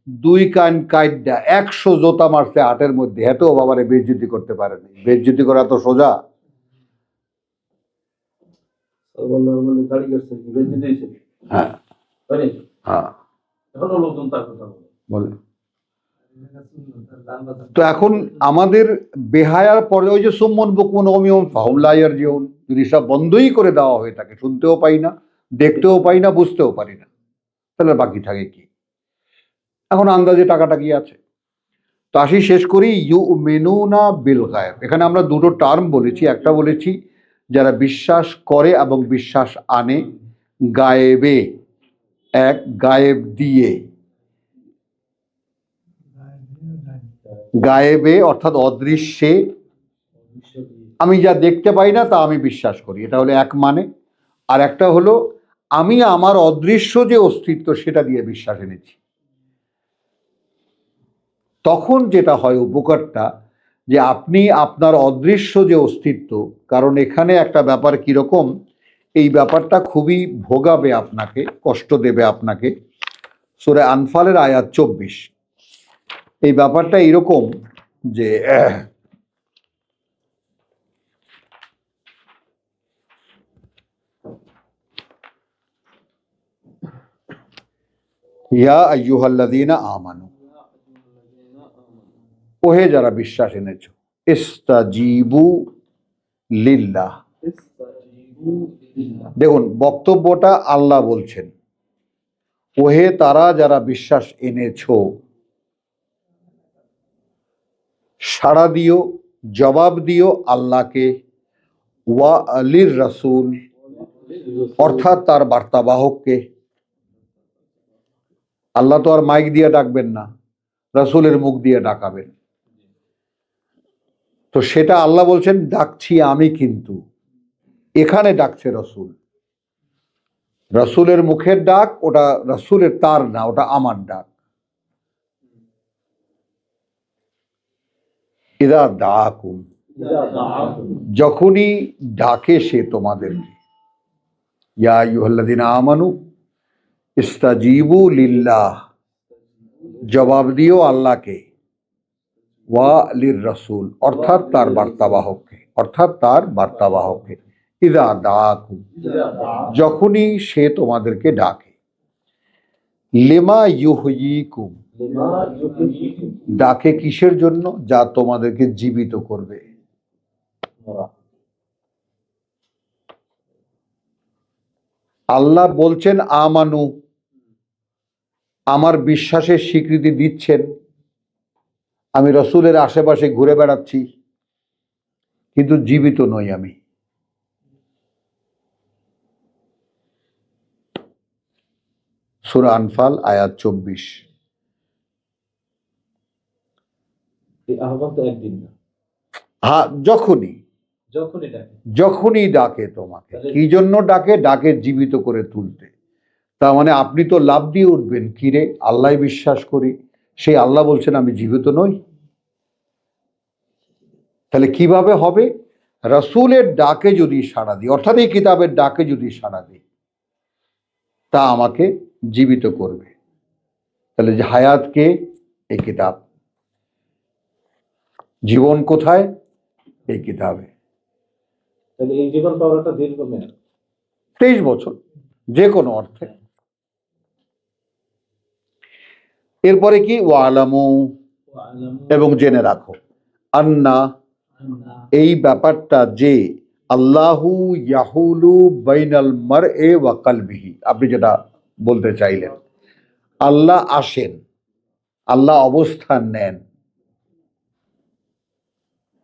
Speaker 2: 2 কান কাইডা 100 জোতা মারছে হাটের মধ্যে, এত বাবারে বেইজ্জতি করতে পারেনি। বেইজ্জতি করা তো সোজা?
Speaker 3: সালমান মানে দাড়ি কাটছে কি বেঁচে দিয়েছে,
Speaker 2: হ্যাঁ
Speaker 3: তাই নাকি?
Speaker 2: হ্যাঁ,
Speaker 3: এখনো লোকজন তার কথা বলে।
Speaker 2: বলে। তো এখন আমাদের বেহায়ার পরে ওই যে সুম্মন বুকমন অমিয়ম ফাহুলাইয়ার জীবন, যদি সব বন্ধই করে দেওয়া হয়ে থাকে, শুনতেও পাই না, দেখতেও পাই না, বুঝতেও পারি না, তাহলে বাকি থাকে কি? এখন আন্দাজে টাকাটা কি আছে। তো আসি, শেষ করি। ইউমিনুনা বিল গায়েব, এখানে আমরা দুটো টার্ম বলেছি। একটা বলেছি যারা বিশ্বাস করে এবং বিশ্বাস আনে গায়েবে, এক গায়েব দিয়ে, গায়েবে অর্থাৎ অদৃশ্যে, আমি যা দেখতে পাই না তা আমি বিশ্বাস করি, এটা হলো এক মানে। আর একটা হলো আমি আমার অদৃশ্য যে অস্তিত্ব সেটা দিয়ে বিশ্বাস এনেছি। তখন যেটা হয় উপকারটা, যে আপনি আপনার অদৃশ্য যে অস্তিত্ব, কারণ এখানে একটা ব্যাপার কিরকম, এই ব্যাপারটা খুবই ভোগাবে আপনাকে, কষ্ট দেবে আপনাকে। সূরা আনফালের আয়াত 24, এই ব্যাপারটা এরকম যে ইয়া আইয়ুহাল্লাযীনা আমানু, ওহে যারা বিশ্বাস এনেছো, ইস্তাজিবু লিল্লাহ। দেখুন বক্তব্যটা আল্লাহ বলছেন, ওহে তারা যারা বিশ্বাস এনেছো, সাড়া দিও, জবাব দিও আল্লাহকে, ওয়া আলির রাসূল অর্থাৎ তার বার্তাবাহককে। আল্লাহ তো আর মাইক দিয়ে ডাকবেন না, রাসূলের মুখ দিয়ে ডাকাবেন। তো সেটা আল্লাহ বলছেন ডাকছি আমি, কিন্তু এখানে ডাকছে রসুল। রসুলের মুখের ডাক ওটা রসুলের, তার না, ওটা আমার ডাক। ইদা দাকুম, যখনই ডাকে সে তোমাদেরকে। ইয়া আইয়ুহাল্লাযীনা আমানু ইস্তাজিবু লিল্লাহ, জবাব দিও আল্লাহকে, ওয়া লির রাসূল, অর্থাৎ তার বার্তাবাহককে, অর্থাৎ তার বার্তাবাহককে। ইদা দাকুম, যখনই সে তোমাদেরকে ডাকে। লিমা ইউহয়িকুম, ডাকে কিসের জন্য? যা তোমাদেরকে জীবিত করবে। আল্লাহ বলছেন আমানু, আমার বিশ্বাসের স্বীকৃতি দিচ্ছেন। আমি রসুলের আশেপাশে ঘুরে বেড়াচ্ছি, কিন্তু জীবিত নই আমি। সূরা আনফাল আয়াত 24।
Speaker 3: আহ্বান তো একদিন না,
Speaker 2: হ্যাঁ, যখনই ডাকে তোমাকে। কি জন্য ডাকে? ডাকে জীবিত করে তুলতে। তার মানে আপনি তো লাভ দিয়ে উঠবেন, কিরে আল্লাহ বিশ্বাস করি, সেই আল্লাহ বলছেন আমি জীবিত নই। তাহলে কিভাবে হবে? রাসূলের ডাকে যদি সাড়া দিই, অর্থাৎ এই কিতাবের ডাকে যদি সাড়া দিই, তা আমাকে জীবিত করবে। তাহলে যে হায়াতকে, এই কিতাব। জীবন কোথায়? এই কিতাবে।
Speaker 3: তাহলে এই জীবন পাওয়াটা দীর্ঘমেয়াদ,
Speaker 2: 23 বছর যে কোনো অর্থে। এরপরে কি? ওয়ালামু, এবং জেনে রাখো, আন্না, এই ব্যাপারটা যে, আল্লাহু ইয়াহুলু বাইনাল মারএ ওয়া কলবিহি, আপনি যেটা বলতে চাইলেন, আল্লাহ আসেন, আল্লাহ অবস্থান নেন,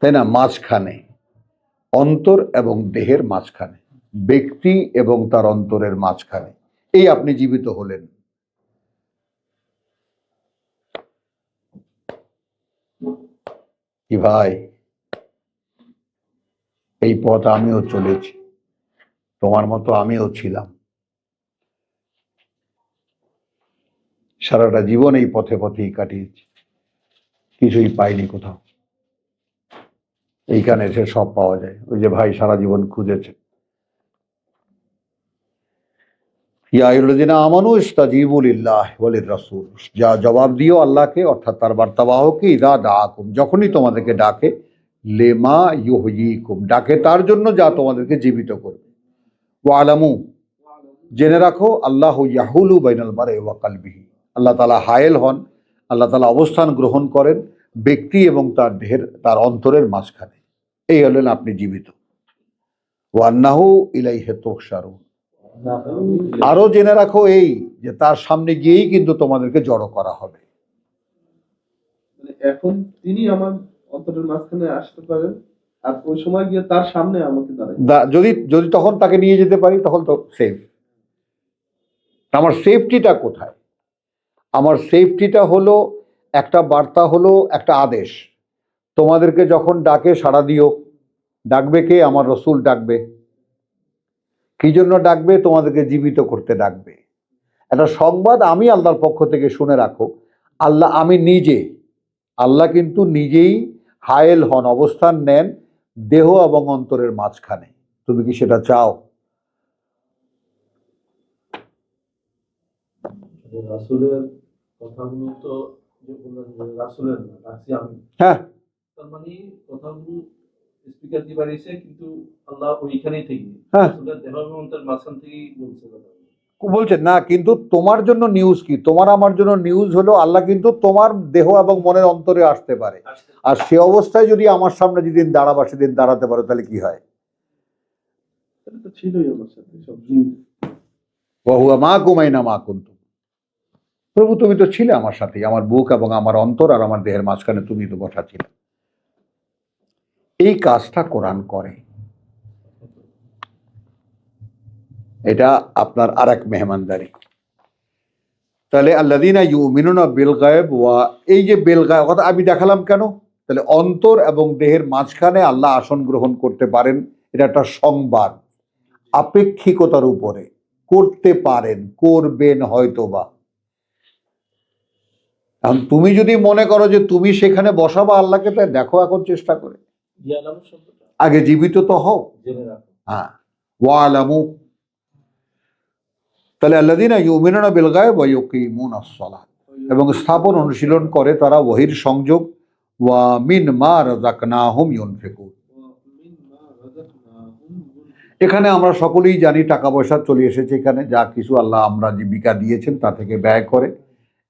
Speaker 2: তাই না, মাঝখানে, অন্তর এবং দেহের মাঝখানে, ব্যক্তি এবং তার অন্তরের মাঝখানে। এই আপনি জীবিত হলেন। কি ভাই, এই পথ আমিও চলেছি, তোমার মতো আমিও ছিলাম। সারাটা জীবন এই পথে পথেই কাটিয়েছি, কিছুই পাইনি কোথাও। এইখানে এসে সব পাওয়া যায়। ওই যে ভাই সারা জীবন খুঁজেছে। ইয়া আইয়ুহাল্লাযীনা আমানু ইস্তাজিবু লিল্লাহি ওয়া লির রাসূল, যা জবাব দিও আল্লাহকে, অর্থাৎ তার বার্তাবাহককে। ইযা দাআকুম, যখনই তোমাদেরকে ডাকে। লিমা ইউহয়িকুম, ডাকে তার জন্য যা তোমাদেরকে জীবিত করবে। ওয়ালামু, জেনে রাখো, আল্লাহু ইয়াহুলু বাইনাল মারই ওয়া কলবিহি, আল্লাহ তাআলা হায়েল হন, আল্লাহ তাআলা অবস্থান গ্রহণ করেন ব্যক্তি এবং তার দেহের, তার অন্তরের মাঝখানে। এই হলেন আপনি জীবিত। ওয়া আন্নাহু ইলাইহি তুহশারুন, আরো জেনে রাখো এই, যে তার সামনে গিয়েই কিন্তু তোমাদেরকে জড়ো করা হবে।
Speaker 1: মানে এখন তিনি আমার অন্তরের মাঝখানে আসতে পারেন, আর ওই সময় গিয়ে তার সামনে আমাকে দাঁড়াই।
Speaker 2: যদি যদি তখন তাকে নিয়ে যেতে পারি, তখন তো সেফ। আমার সেফটিটা কোথায়? আমার সেফটিটা হলো একটা বার্তা, হলো একটা আদেশ। তোমাদেরকে যখন ডাকে সাড়া দিও। ডাকবে কে? আমার রসুল ডাকবে। কি জন্য ডাকবে? তোমাদেরকে জীবিত করতে ডাকবে। একটা সংবাদ আমি আল্লাহর পক্ষ থেকে শুনে রাখো, আল্লাহ, আমি নিজে, আল্লাহ কিন্তু নিজেই হায়েল হন, অবস্থান নেন দেহ এবং অন্তরের মাঝখানে। তুমি কি সেটা চাও?
Speaker 3: রাসূলের কথাগুলো তো যে বললেন যে রাসূলের না, রাখছি আমি।
Speaker 2: হ্যাঁ,
Speaker 3: তার মানে কথাগুলো স্পিকার দিয়ে বাড়িয়েছে, কিন্তু আল্লাহ ওইখানেই থেকে
Speaker 2: হ্যাঁ,
Speaker 3: রাসূলের দেহ এবং অন্তরের মাঝখান থেকেই বলছে কথা।
Speaker 2: বলছেন না, কিন্তু তোমার জন্য নিউজ কি? তোমার আমার জন্য নিউজ হলো আল্লাহ কিন্তু তোমার দেহ এবং মনের অন্তরে আসতে পারে। আর সে অবস্থায় যদি আমার সামনে যেদিন দাঁড়াবা, সেদিন দাঁড়াতে পারো, তাহলে কি হয়?
Speaker 1: তাহলে তো ছিলই আমার সাথে সব জীবিত।
Speaker 2: ওয়া হুয়া মাকুম আইনা মা কুনতুম, প্রভু তুমি তো ছিলে আমার সাথে, আমার বুক এবং আমার অন্তর আর আমার দেহের মাঝখানে তুমি তো বসা ছিলে। এই কাজটা কোরআন করে। এটা আপনার আর এক মেহমানদারি। তাহলে আল্লাযীনা ইউমিনুনা বিল গায়ব ওয়া, এই যে বিল গায়ব কথা আমি দেখালাম কেন? তাহলে অন্তর এবং দেহের মাঝখানে আল্লাহ আসন গ্রহণ করতে পারেন, এটা একটা সংবাদ। আপেক্ষিকতার উপরে করতে পারেন, করবেন হয়তোবা। এখন তুমি যদি মনে করো যে তুমি সেখানে বসাবা আল্লাহকে, তাই দেখো এখন চেষ্টা করে,
Speaker 3: ইয়ালামু শব্দটা
Speaker 2: আগে জীবিত তো হও।
Speaker 3: জেনে রাখো।
Speaker 2: হ্যাঁ, ওয়ালামু, তাহলে আল্লাযীনা ইউমিনুনা বিল গায়ব ওয়া ইউকিমুনাস সালাত, এবং স্থাপন অনুশীলন করে তারা ওয়াহির সংযোগ, ওয়া মিম্মা রাযাকনাহুম ইউনফিকুন। এখানে আমরা সকলেই জানি টাকা পয়সা চলে এসেছে, এখানে যা কিছু আল্লাহ আমরা জীবিকা দিয়েছেন তা থেকে ব্যয় করে,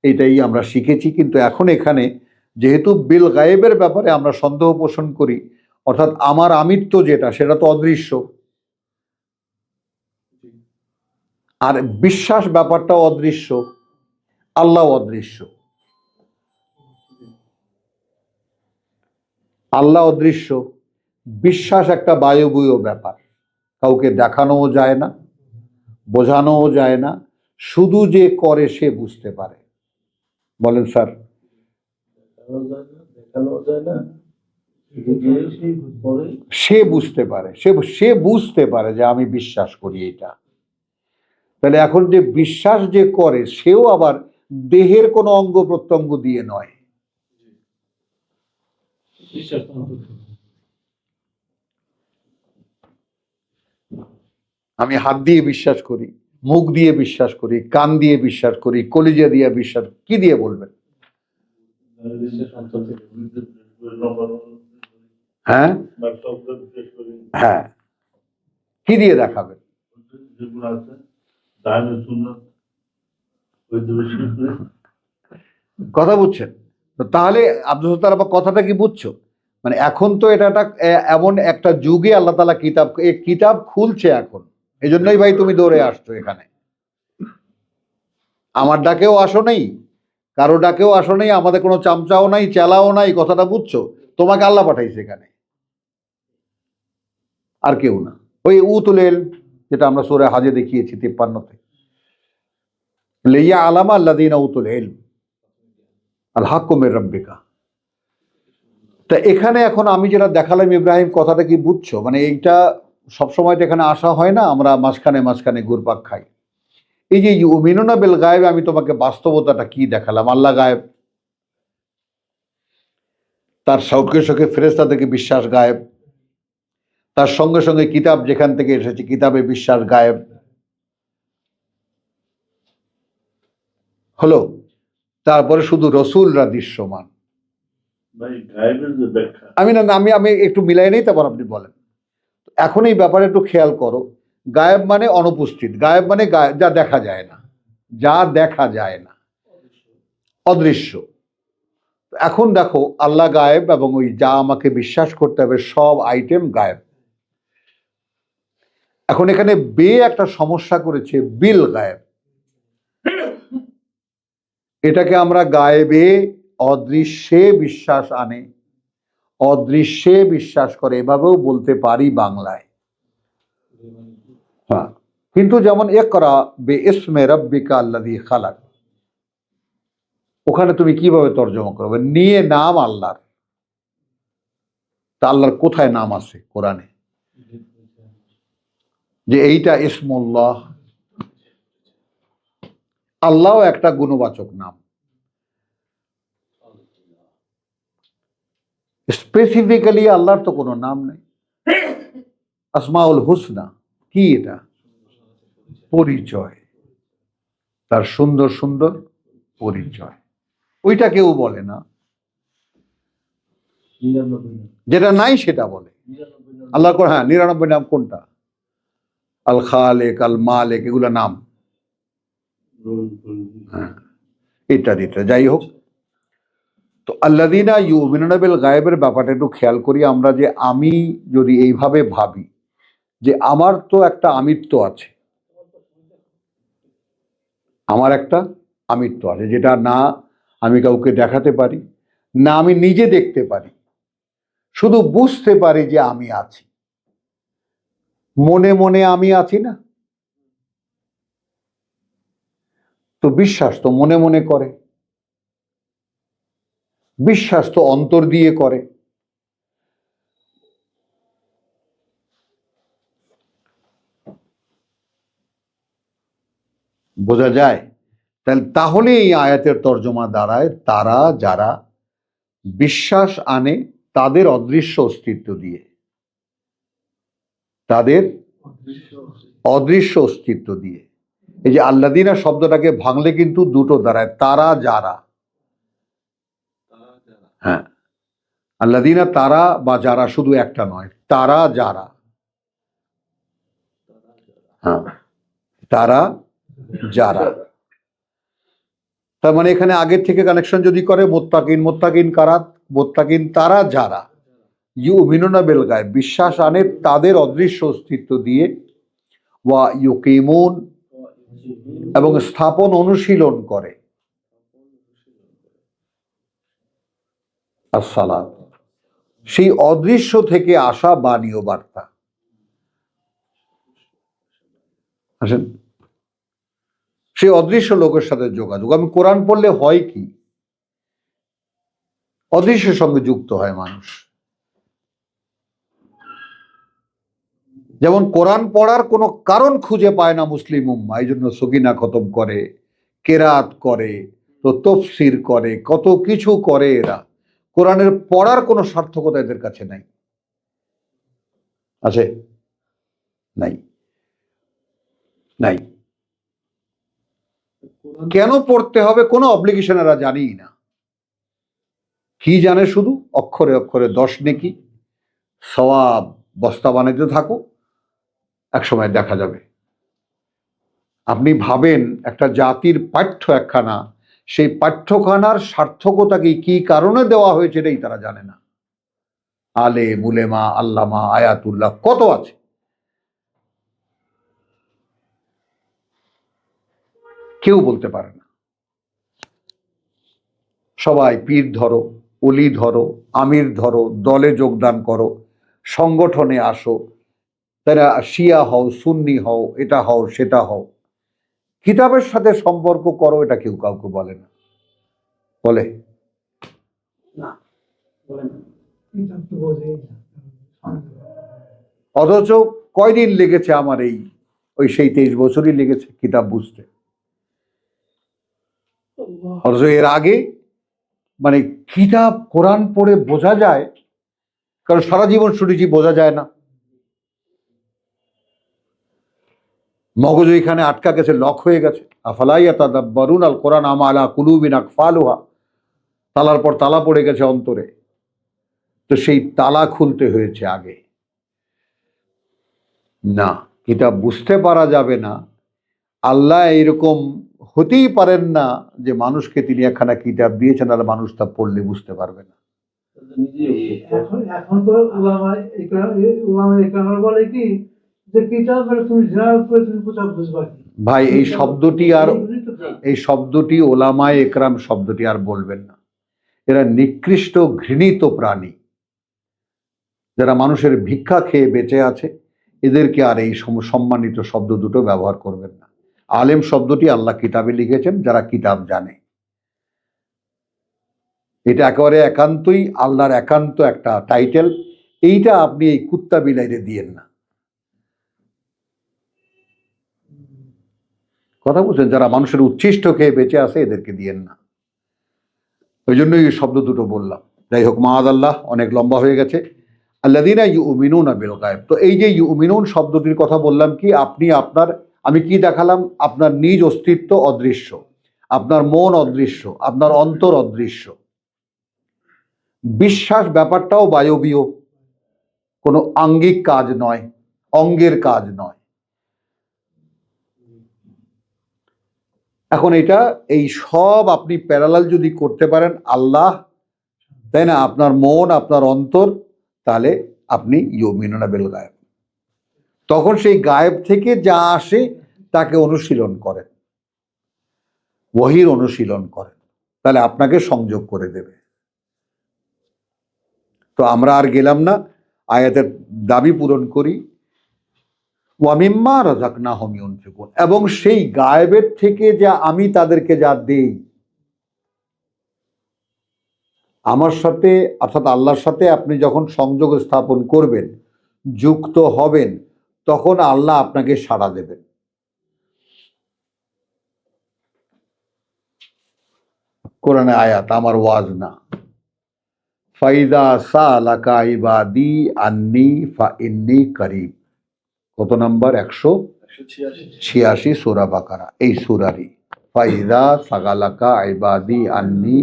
Speaker 2: এটাই আমরা শিখেছি। কিন্তু এখন এখানে যেহেতু বিল গায়েবের ব্যাপারে আমরা সন্দেহ পোষণ করি, অর্থাৎ আমার আমিত্ব যেটা, সেটা তো অদৃশ্য, আর বিশ্বাস ব্যাপারটাও অদৃশ্য, আল্লাহ অদৃশ্য। আল্লাহ অদৃশ্য, বিশ্বাস একটা বায়বীয় ব্যাপার, কাউকে দেখানোও যায় না, বোঝানোও যায় না, শুধু যে করে সে বুঝতে পারে। বলেন স্যার।
Speaker 3: দেখানো যায় না, শুধু যে করে
Speaker 2: সে বুঝতে পারে, সে বুঝতে পারে যে আমি বিশ্বাস করি এটা। তাহলে এখন যে বিশ্বাস যে করে, সেও আবার দেহের কোনো অঙ্গ প্রত্যঙ্গ দিয়ে নয়।
Speaker 3: বিশ্বাস
Speaker 2: আমি হাত দিয়ে বিশ্বাস করি, মুখ দিয়ে বিশ্বাস করি, কান দিয়ে বিশ্বাস করি, কলিজা দিয়ে বিশ্বাস, কি দিয়ে বলবেন? হ্যাঁ হ্যাঁ, কি দিয়ে দেখাবেন? কথা বুঝছেন তো? তাহলে আব্দুল সত্তার আবার কথাটা কি বুঝছো? মানে এখন তো এটা এমন একটা যুগে আল্লাহ তাআলা কিতাব খুলছে এখন। এই জন্যই ভাই তুমি দৌড়ে আসছো এখানে। আমার ডাকেও আসো নেই, কারো ডাকেও আসো নেই, আমাদের কোনো চামচাও নাই, চেলাও নাই, কথাটা বুঝছো? তোমাকে আল্লাহ পাঠাইছে এখানে, আর কেউ না। ওই উতুলেল, যেটা আমরা সূরা হাজে দেখিয়েছি 53-তে, লিয়া আলামা আল্লাযীনা উতুল ইলম আল হাক্কু মির রাব্বিকা। তা এখানে এখন আমি যেটা দেখালাম ইব্রাহিম, কথাটা কি বুঝছো? মানে এইটা সবসময় তো এখানে আসা হয় না, আমরা মাঝখানে মাঝখানে ঘুরপাক খাই। এই যে ইউমিনুনা বিল গায়েব, আমি তোমাকে বাস্তবতাটা কি দেখালাম? আল্লাহ গায়েব, তার সঙ্গে সঙ্গে ফেরেশতাদেরকে বিশ্বাস গায়েব, তার সঙ্গে সঙ্গে কিতাব যেখান থেকে এসেছে কিতাবে বিশ্বাস গায়েব হলো। তারপরে শুধু রসুলরা দৃশ্যমান। আমি একটু মিলাই নেই, তারপর আপনি বলেন। এখন এই ব্যাপারে একটু খেয়াল করো। গায়েব মানে অনুপস্থিত, গায়েব মানে যা দেখা যায় না, যা দেখা যায় না, অদৃশ্য। এখন দেখো আল্লাহ গায়েব, এবং ওই যা আমাকে বিশ্বাস করতে হবে সব আইটেম গায়েব। এখন এখানে একটা সমস্যা করেছে, বিল গায়েব। এটাকে আমরা গায়েবে, অদৃশ্যে বিশ্বাস আনে, অদৃশ্যে বিশ্বাস করে, এভাবেও বলতে পারি বাংলায়। হ্যাঁ, কিন্তু যেমন ইকরা বিইসমে রাব্বিকা আল্লাযী খালাক, ওখানে তুমি কিভাবে তর্জমা করবে? নিয়ে নাম আল্লাহর। তা আল্লাহর কোথায় নাম আছে কোরআনে যে এইটা ইসমুল্লাহ? আল্লাহও একটা গুণবাচক নাম, স্পেসিফিক্যালি আল্লাহর তো কোনো নাম নেই। আসমাউল হুসনা কি? এটা পরিচয়, তার সুন্দর সুন্দর পরিচয়। ওইটা কেউ বলে না, যেটা নাই সেটা বলে। আল্লাহর কোন, হ্যাঁ 99 নাম কোনটা? আল খালেক, আল মালেক, এগুলো নাম, হ্যাঁ ইত্যাদি। যাই হোক, তো আল্লাযীনা ইউমিনুনা বিল গায়বের ব্যাপারটা একটু খেয়াল করি আমরা, যে আমি যদি এইভাবে ভাবি যে আমার তো একটা আমিত্ব আছে, আমার একটা আমিত্ব আছে, যেটা না আমি কাউকে দেখাতে পারি, না আমি নিজে দেখতে পারি, শুধু বুঝতে পারি যে আমি আছি। মনে মনে আমি আছি না? তো বিশ্বাস তো মনে মনে করে, বিশ্বাস তো অন্তর দিয়ে করে। বোঝা যায়? তাহলে এই আয়াতের তর্জমা দাঁড়ায় তারা যারা বিশ্বাস আনে তাদের অদৃশ্য অস্তিত্ব দিয়ে, তাদের অদৃশ্য অস্তিত্ব দিয়ে। এই যে আল্লাদিনা শব্দটাকে ভাঙলে কিন্তু দুটো দাঁড়ায়, তারা যারা। হ্যাঁ, আল্লাদিনা তারা বা যারা শুধু একটা নয়, তারা যারা। হ্যাঁ, তারা যারা। তার মানে এখানে আগের থেকে কানেকশন যদি করে, মোত্তাকিন, মোত্তাকিন কারা? মোত্তাকিন তারা যারা ইউমিনুনা বিল গায়ব, বিশ্বাস আনে তাদের অদৃশ্য অস্তিত্ব দিয়ে, ওয়া ইউকিমুন, এবং স্থাপন অনুশীলন করে, আসসালাত, সেই অদৃশ্য থেকে আসা বাণী ও বার্তা। আসেন, সেই অদৃশ্য লোকের সাথে যোগাযোগ। আমি কোরআন পড়লে হয় কি? অদৃশ্যের সঙ্গে যুক্ত হয় মানুষ। যেমন কোরআন পড়ার কোনো কারণ খুঁজে পায় না মুসলিম উম্মাহ, এই জন্য সগিনা খতম করে, কেরাত করে, তো তফসির করে, কত কিছু করে এরা। কোরআনের পড়ার কোনো সার্থকতা এদের কাছে নাই। আছে? নাই, নাই। কেন পড়তে হবে কোনো অব্লিগেশন এরা জানিই না। কি জানে শুধু অক্ষরে অক্ষরে 10 নেকি, সওয়াব বস্তা বানাইতে থাকো, একসময় দেখা যাবে। আপনি ভাবেন একটা জাতির পাঠ্য একখানা, সেই পাঠ্যখানার সার্থকতাকে কি কারণে দেওয়া হয়েছে এটাই তারা জানে না। আলে মুলেমা, আল্লামা, আয়াতুল্লাহ কত আছে, কেউ বলতে পারে না। সবাই পীর ধরো, অলি ধরো, আমির ধরো, দলে যোগদান করো, সংগঠনে আসো, তারা শিয়া হও, সুন্নি হও, এটা হও, সেটা হও, কিতাবের সাথে সম্পর্ক করো, এটা কেউ কাউকে বলে না। বলে অথচ কয়দিন লেগেছে আমার ওই সেই 23 বছরই লেগেছে কিতাব বুঝতে। অথচ এর আগে মানে কিতাব কোরআন পড়ে বোঝা যায়, কারণ সারা জীবন শুনেছি বোঝা যায় না। মগজ এখানে আটকা গেছে, লক হয়ে গেছে। আফালাই ইয়াতাদাব্বারুন আল কোরআন আম আলা কুলুবিন আকফালুহা, তালার পর তালা পড়ে গেছে অন্তরে, তো সেই তালা খুলতে হয়েছে আগে। না, কিতাব বুঝতে পারা যাবে না। আল্লাহ এইরকম হতেই পারেন না যে মানুষকে তিনি একখানা কিতাব দিয়েছেন আর মানুষ তা পড়লে বুঝতে পারবে না।
Speaker 4: এখন তো ওলামা বলে কি যে কিতাব তুমি জেনারেল করে তুমি কোথাও বুঝবা কি?
Speaker 2: ভাই এই শব্দটি ওলামায়ে একরাম শব্দটি আর বলবেন না। এরা নিকৃষ্ট ঘৃণিত প্রাণী, যারা মানুষের ভিক্ষা খেয়ে বেঁচে আছে, এদেরকে আর এই সম্মানিত শব্দ দুটো ব্যবহার করবেন না। আলেম শব্দটি আল্লাহ কিতাবে লিখেছেন যারা কিতাব জানে। এটা একেবারে একান্তই আল্লাহর একান্ত একটা টাইটেল। এইটা আপনি এই কুত্তা বিলাইরে দিয়েন না। কথা বুঝছেন? যারা মানুষের উচ্ছিষ্ট খেয়ে বেঁচে আছে এদেরকে দিয়েন না। ওই জন্যই এই শব্দ দুটো বললাম। যাই হোক, মাআদাল্লাহ, অনেক লম্বা হয়ে গেছে। আল্লাযীনা ইউমিনুনা বিল গায়ব, তো এই যে ইউমিনুন শব্দটির কথা বললাম কি, আমি কি দেখালাম? আপনার নিজ অস্তিত্ব অদৃশ্য, আপনার মন অদৃশ্য, আপনার অন্তর অদৃশ্য। বিশ্বাস ব্যাপারটাও বায়বীয়, কোনো আঙ্গিক কাজ নয়, অঙ্গের কাজ নয়। এখন এটা এই সব আপনি প্যারালাল যদি করতে পারেন আল্লাহ, তাই না, আপনার মন, আপনার অন্তর, তাহলে আপনি ইউমিনুনা বিল গায়ব। তখন সেই গায়েব থেকে যা আসে তাকে অনুশীলন করেন, ওহীর অনুশীলন করেন, তাহলে আপনাকে সংযোগ করে দেবে। তো আমরা আর গেলাম না, আয়াতের দাবি পূরণ করি। ওয়া মিম্মা রাযাকনাহুম ইউনফিকুন, এবং সেই গায়েবের থেকে যা আমি তাদেরকে যা দেই, আমার সাথে অর্থাৎ আল্লাহর সাথে আপনি যখন সংযোগ স্থাপন করবেন, যুক্ত হবেন, তখন আল্লাহ আপনাকে সাড়া দেবেন। কোরআনে আয়াত, আমার ওয়াজ না। ফাইদা সালাকা ইবাদি আন্নি ফাইন্নি করিব, কত নাম্বার? 186 সূরা বাকারা, এই সূরারই। ফাইদা সাগালাকা ইবাদি আন্নি,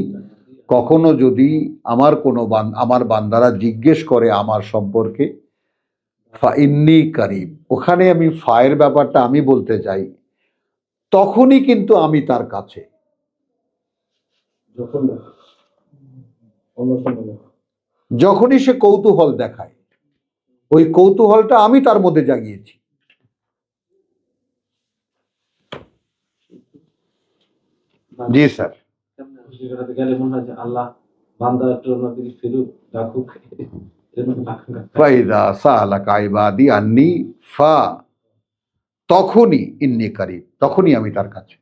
Speaker 2: কখনো যদি আমার বান্দারা জিজ্ঞেস করে আমার সম্পর্কে, ফাইন্নি করিব, ওখানে আমি ফায়ের ব্যাপারটা আমি বলতে চাই, তখনই কিন্তু আমি তার কাছে। যখনই সে কৌতূহল দেখায়, ওই কৌতূহলটা আমি তার মধ্যে জাগিয়েছি। জি স্যার।
Speaker 3: গেলে মনে হয় যে আল্লাহ বান্দার দিকে ফিরুক, ডাকুক।
Speaker 2: ফাইদা সালাকা ইবাদি আন্নি ফা, তখনই ইন্নি করিব, তখনই আমি তার কাছে।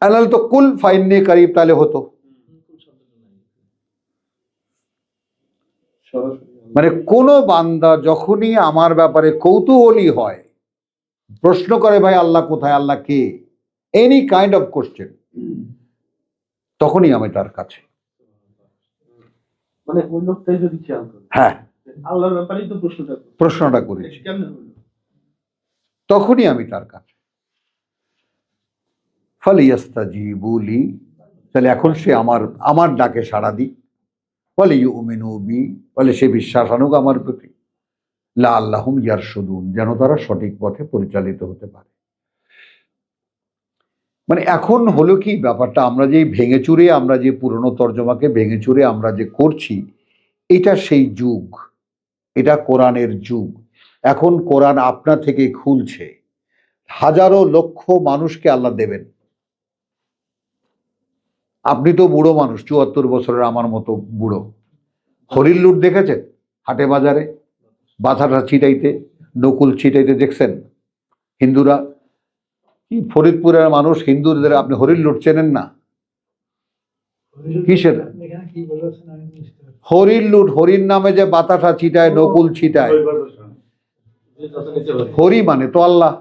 Speaker 2: আলাল তো কুল ফাইন্নি করিব তাহলে হতো, মানে কোন বান্দা যখনই আমার ব্যাপারে কৌতূহলী হয়, প্রশ্ন করে ভাই আল্লাহ কোথায়, আল্লাহ কে, এনি কাইন্ড অফ কোশ্চেন, তখনই আমি তার কাছে।
Speaker 1: মানে ওই লোকটাই যদি খেয়াল করে,
Speaker 2: হ্যাঁ,
Speaker 1: আল্লাহর ব্যাপারেই তো
Speaker 2: প্রশ্নটা করেছি,
Speaker 1: কেমনে হলো?
Speaker 2: তখনই আমি তার কাছে। ফালিয়াস্তাজিবু লি, তাহলে এখন সে আমার ডাকে সাড়া দিক। ওয়ালিউমিনু বি, বলে সে বিশ্বাস আনুক আমার প্রতি। লাআল্লাহুম ইয়ারশুদুন, যেন তারা সঠিক পথে পরিচালিত হতে পারে। মানে এখন হলো কি ব্যাপারটা, আমরা যে ভেঙে চুরে, আমরা যে পুরনো তর্জমাকে ভেঙে চুরে আমরা যে করছি, এটা সেই যুগ, এটা কোরআনের যুগ। এখন কোরআন আপনা থেকে খুলছে, হাজারো লক্ষ মানুষকে আল্লাহ দেবেন। আপনি তো বুড়ো মানুষ, 74 বছরের আমার মতো বুড়ো। হরিণ লুট দেখেছেন হাটে বাজারে, বাধাটা ছিটাইতে, নকুল ছিটাইতে দেখছেন? হিন্দুরা কি, ফরিদপুরের মানুষ, হিন্দুদের আপনি হরিণ লুট চেনেন না? কিসের হরিণ লুট? হরিণ নামে যে বাতাসা ছিটায়, নকুল ছিটায়, হরি মানে তো আল্লাহ।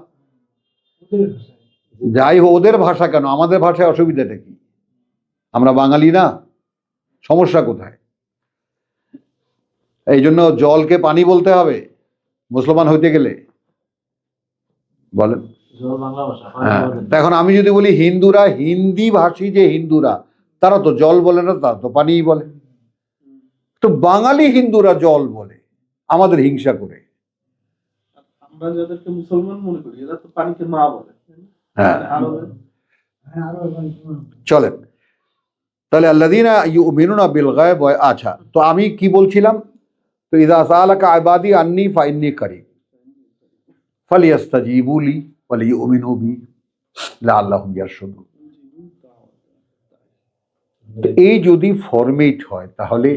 Speaker 2: যাই হোক, ওদের ভাষা কেন, আমাদের ভাষায় অসুবিধাটা কি? আমরা বাঙালি না, সমস্যা কোথায়? এই জন্য জলকে পানি বলতে হবে মুসলমান হইতে গেলে, বলেন? হ্যাঁ, এখন আমি যদি বলি হিন্দুরা, হিন্দি ভাষী যে হিন্দুরা, তারা তো জল বলে না, তারা তো পানিই বলে। তো বাঙালি হিন্দুরা জল বলে, আমাদের হিংসা করে।
Speaker 1: আমরা যাদেরকে মুসলমান মনে করি, এরা তো পানিকে মা বলে।
Speaker 2: হ্যাঁ, চলেন তাহলে আল্লাযীনা ইউমিনুনা বিল গায়ব। আচ্ছা, তো আমি কি বলছিলাম? তো ইযা সালাকা ইবাদি আন্নী ফাইন্নী করিব ফালিয়াস্তাজিবু লি ওয়ালিউমিনু বি লাআল্লাহুম ইয়ারশুদুন। এই যদি ফরমেট হয়, তাহলে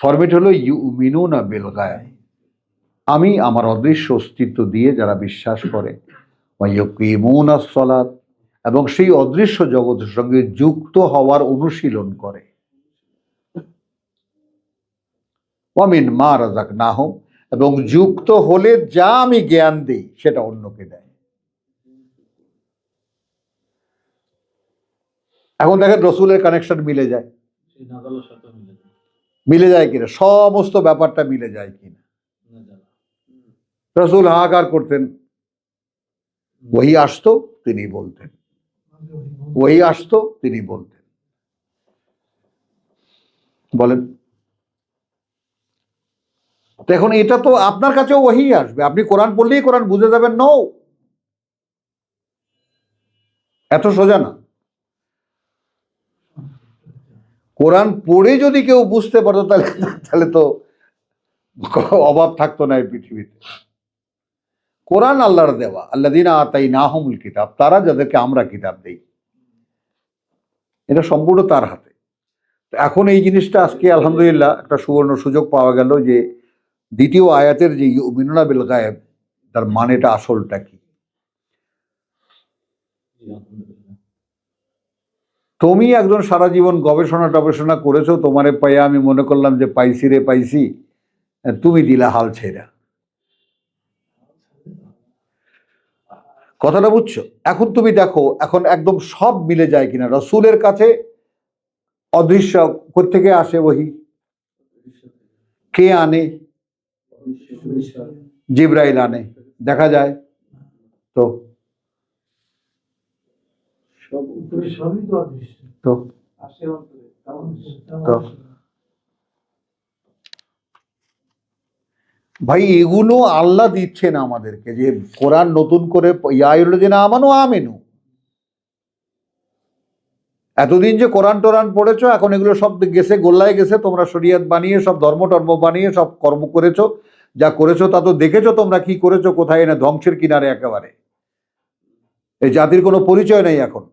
Speaker 2: ফরমেট হলো ইউমিনুনা বিল গায়ব, আমি আমার অদৃশ্য অস্তিত্ব দিয়ে যারা বিশ্বাস করে, ওয়া ইয়াকিমুনাস সালাত, এবং সেই অদৃশ্য জগতের সঙ্গে যুক্ত হওয়ার অনুশীলন করে, ওয়া মিম্মা রাযাকনাহুম, এবং যুক্ত হলে যা আমি জ্ঞান দিই সেটা অন্যকে দেয়। এখন দেখেন রসুলের কানেকশন মিলে যায়, মিলে যায় কিনা, সমস্ত ব্যাপারটা মিলে যায় কিনা। রসুল হাহাকার করতেন, ওহি আসতো তিনি বলতেন, ওহি আসতো তিনি বলতেন। বলেন, এখন এটা তো আপনার কাছেও ওহি আসবে, আপনি কোরআন পড়লেই কোরআন বুঝে যাবেন? নো, এত সোজা না। কোরআন পড়ে যদি কেউ বুঝতে পারতো, তাহলে তো অভাব থাকতো না এই পৃথিবীতে। কোরআন আল্লাহর দেওয়া, আল্লাযীনা আতাইনাহুমুল কিতাব, তারা যাদেরকে আমরা কিতাব দেই, এটা সম্পূর্ণ তার হাতে। এখন এই জিনিসটা আজকে আলহামদুলিল্লাহ একটা সুবর্ণ সুযোগ পাওয়া গেল যে দ্বিতীয় আয়াতের যে ইউমিনুনা বিল গায়েব তার মানেটা আসলটা কি। তুমি একজন সারা জীবন গবেষণা টবেষণা করেছো, তোমারে পাইয়া আমি মনে করলাম যে পাইছি রে পাইছি, তুমি দিলা হাল ছেড়া। কথাটা বুঝছো? এখন তুমি দেখো এখন একদম সব মিলে যায় কিনা। রসুলের কাছে অদৃশ্য কোত্থেকে আসে ওহী? কে আনে? জিবরাইল আনে, দেখা যায় তো।
Speaker 4: সব উপরে সবই তো অদৃশ্য।
Speaker 2: তো
Speaker 1: আসে অন্তরে,
Speaker 2: তো ভাই এগুলো আল্লাহ দিচ্ছেন আমাদেরকে, যে কোরআন নতুন করে ইয়ায়ুল্লাযিনা আমানু আমিনু। এতদিন যে কোরআন টোরান পড়েছো, এখন এগুলো সব গেছে গোল্লায় গেছে, তোমরা শরিয়াত বানিয়ে সব ধর্ম টর্ম বানিয়ে সব কর্ম করেছো। যা করেছো তা তো দেখেছো তোমরা কি করেছো, কোথায় এনে ধ্বংসের কিনারে একেবারে। এই জাতির কোনো পরিচয় নেই এখন,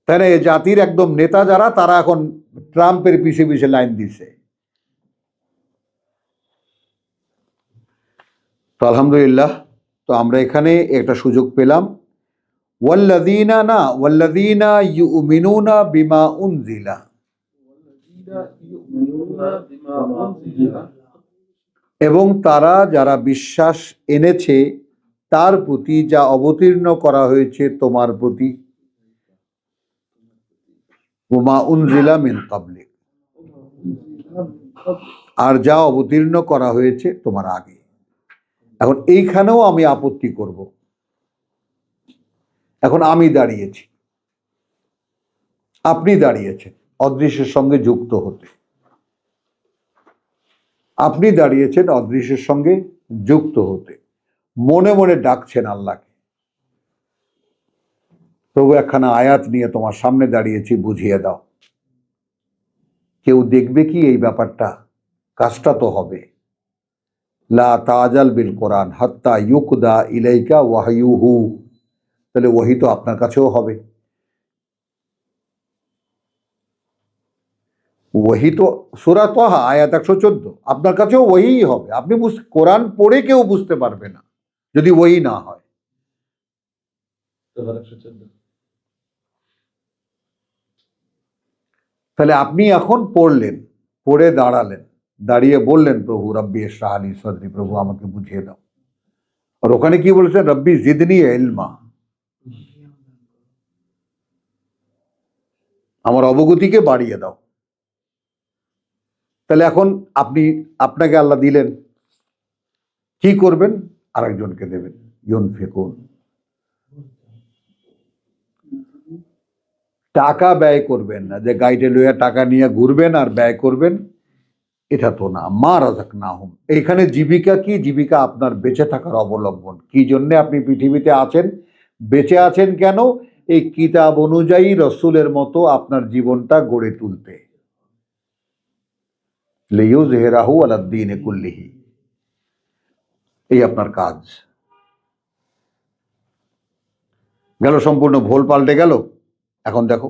Speaker 2: তাই না? এই জাতির একদম নেতা যারা, তারা এখন ট্রাম্পের পিছে পিছে লাইন দিছে। তো আলহামদুলিল্লাহ, তো আমরা এখানে একটা সুযোগ পেলাম। ওয়াল্লাযীনা না ওয়াল্লাযীনা ইউমিনুনা বিমা উনজিলা, এবং তারা যারা বিশ্বাস এনেছে তার প্রতি যা অবতীর্ণ করা হয়েছে তোমার প্রতি। ওমা উনজিলা মিন ক্বাবলিক, আর যা অবতীর্ণ করা হয়েছে তোমার আগে। এখন এইখানেও আমি আপত্তি করব। এখন আমি দাঁড়িয়েছি, আপনি দাঁড়িয়েছেন অদৃশ্যের সঙ্গে যুক্ত হতে। আপনি দাঁড়িয়েছেন অদৃশ্যের সঙ্গে যুক্ত হতে, মনে মনে ডাকছেন আল্লাহকে, প্রভু একখানা আয়াত নিয়ে তোমার সামনে দাঁড়িয়েছি, বুঝিয়ে দাও। কেউ দেখবে কি এই ব্যাপারটা? কাজটা তো হবে। লা তাজাল বিল কোরআন হাত্তা ইউকদা ইলাইকা ওয়াহয়ুহু, তাহলে ওহী তো আপনার কাছেও হবে। ওহী তো সূরা তাহা আয়াত 114, আপনার কাছেও ওহীই হবে। আপনি কোরআন পড়ে কেউ বুঝতে পারবে না যদি ওহী না হয়। তাহলে আপনি এখন পড়লেন, পড়ে দাঁড়ালেন, দাঁড়িয়ে বললেন প্রভু রব্বি ইশরাহ লি সাদরি, প্রভু আমাকে বুঝিয়ে দাও। আর ওখানে কি বলেছেন? রব্বি জিদনি ইলমা, আমার অবগতিকে বাড়িয়ে দাও। তাহলে এখন আপনাকে আল্লাহ দিলেন, কি করবেন? আরেকজনকে দেবেন। ইউনফিকুন, টাকা ব্যয় করবেন না, যে গাইডে লইয়া টাকা নিয়ে ঘুরবেন আর ব্যয় করবেন, এটা তো না। মা রাযাকনাহুম, এইখানে জীবিকা কি? জীবিকা আপনার বেঁচে থাকার অবলম্বন। কি জন্য আপনি পৃথিবীতে আছেন, বেঁচে আছেন কেন? এই কিতাব অনুযায়ী রসুলের মতো আপনার জীবনটা গড়ে তুলতে। লিইয়ুযহিরাহু আলাদ দীনি কুল্লিহি, এই আপনার কাজ। গেল সম্পূর্ণ ভোল পাল্টে গেল। এখন দেখো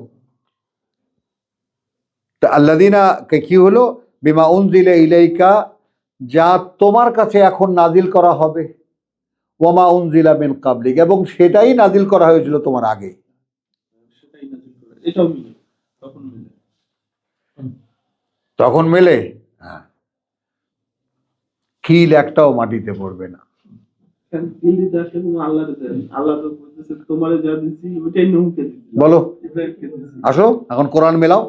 Speaker 2: তা আল্লাযীনা কি হলো? বিমা উনজিলা ইলাইকা, যা তোমার কাছে এখন নাজিল করা হবে। ওয়ামা উনজিলা মিন ক্বাবলিক, এবং সেটাই নাজিল করা হয়েছিল তোমার আগে।
Speaker 1: সেটাই নাজিল করে, এটাও মিলে, তখন মিলে।
Speaker 2: তখন মেলে। হ্যাঁ, কিল একটাও মাটিতে পড়বে না।
Speaker 1: দিল্লি দাস এবং আল্লাহর দেন, আল্লাহ তো বলতেছে তোমারে যা দিছি ওইটাই নূহকে দিছি,
Speaker 2: বলো,
Speaker 1: ইব্রাহিমকে দিছি।
Speaker 2: আসো এখন কোরআন মেলাও।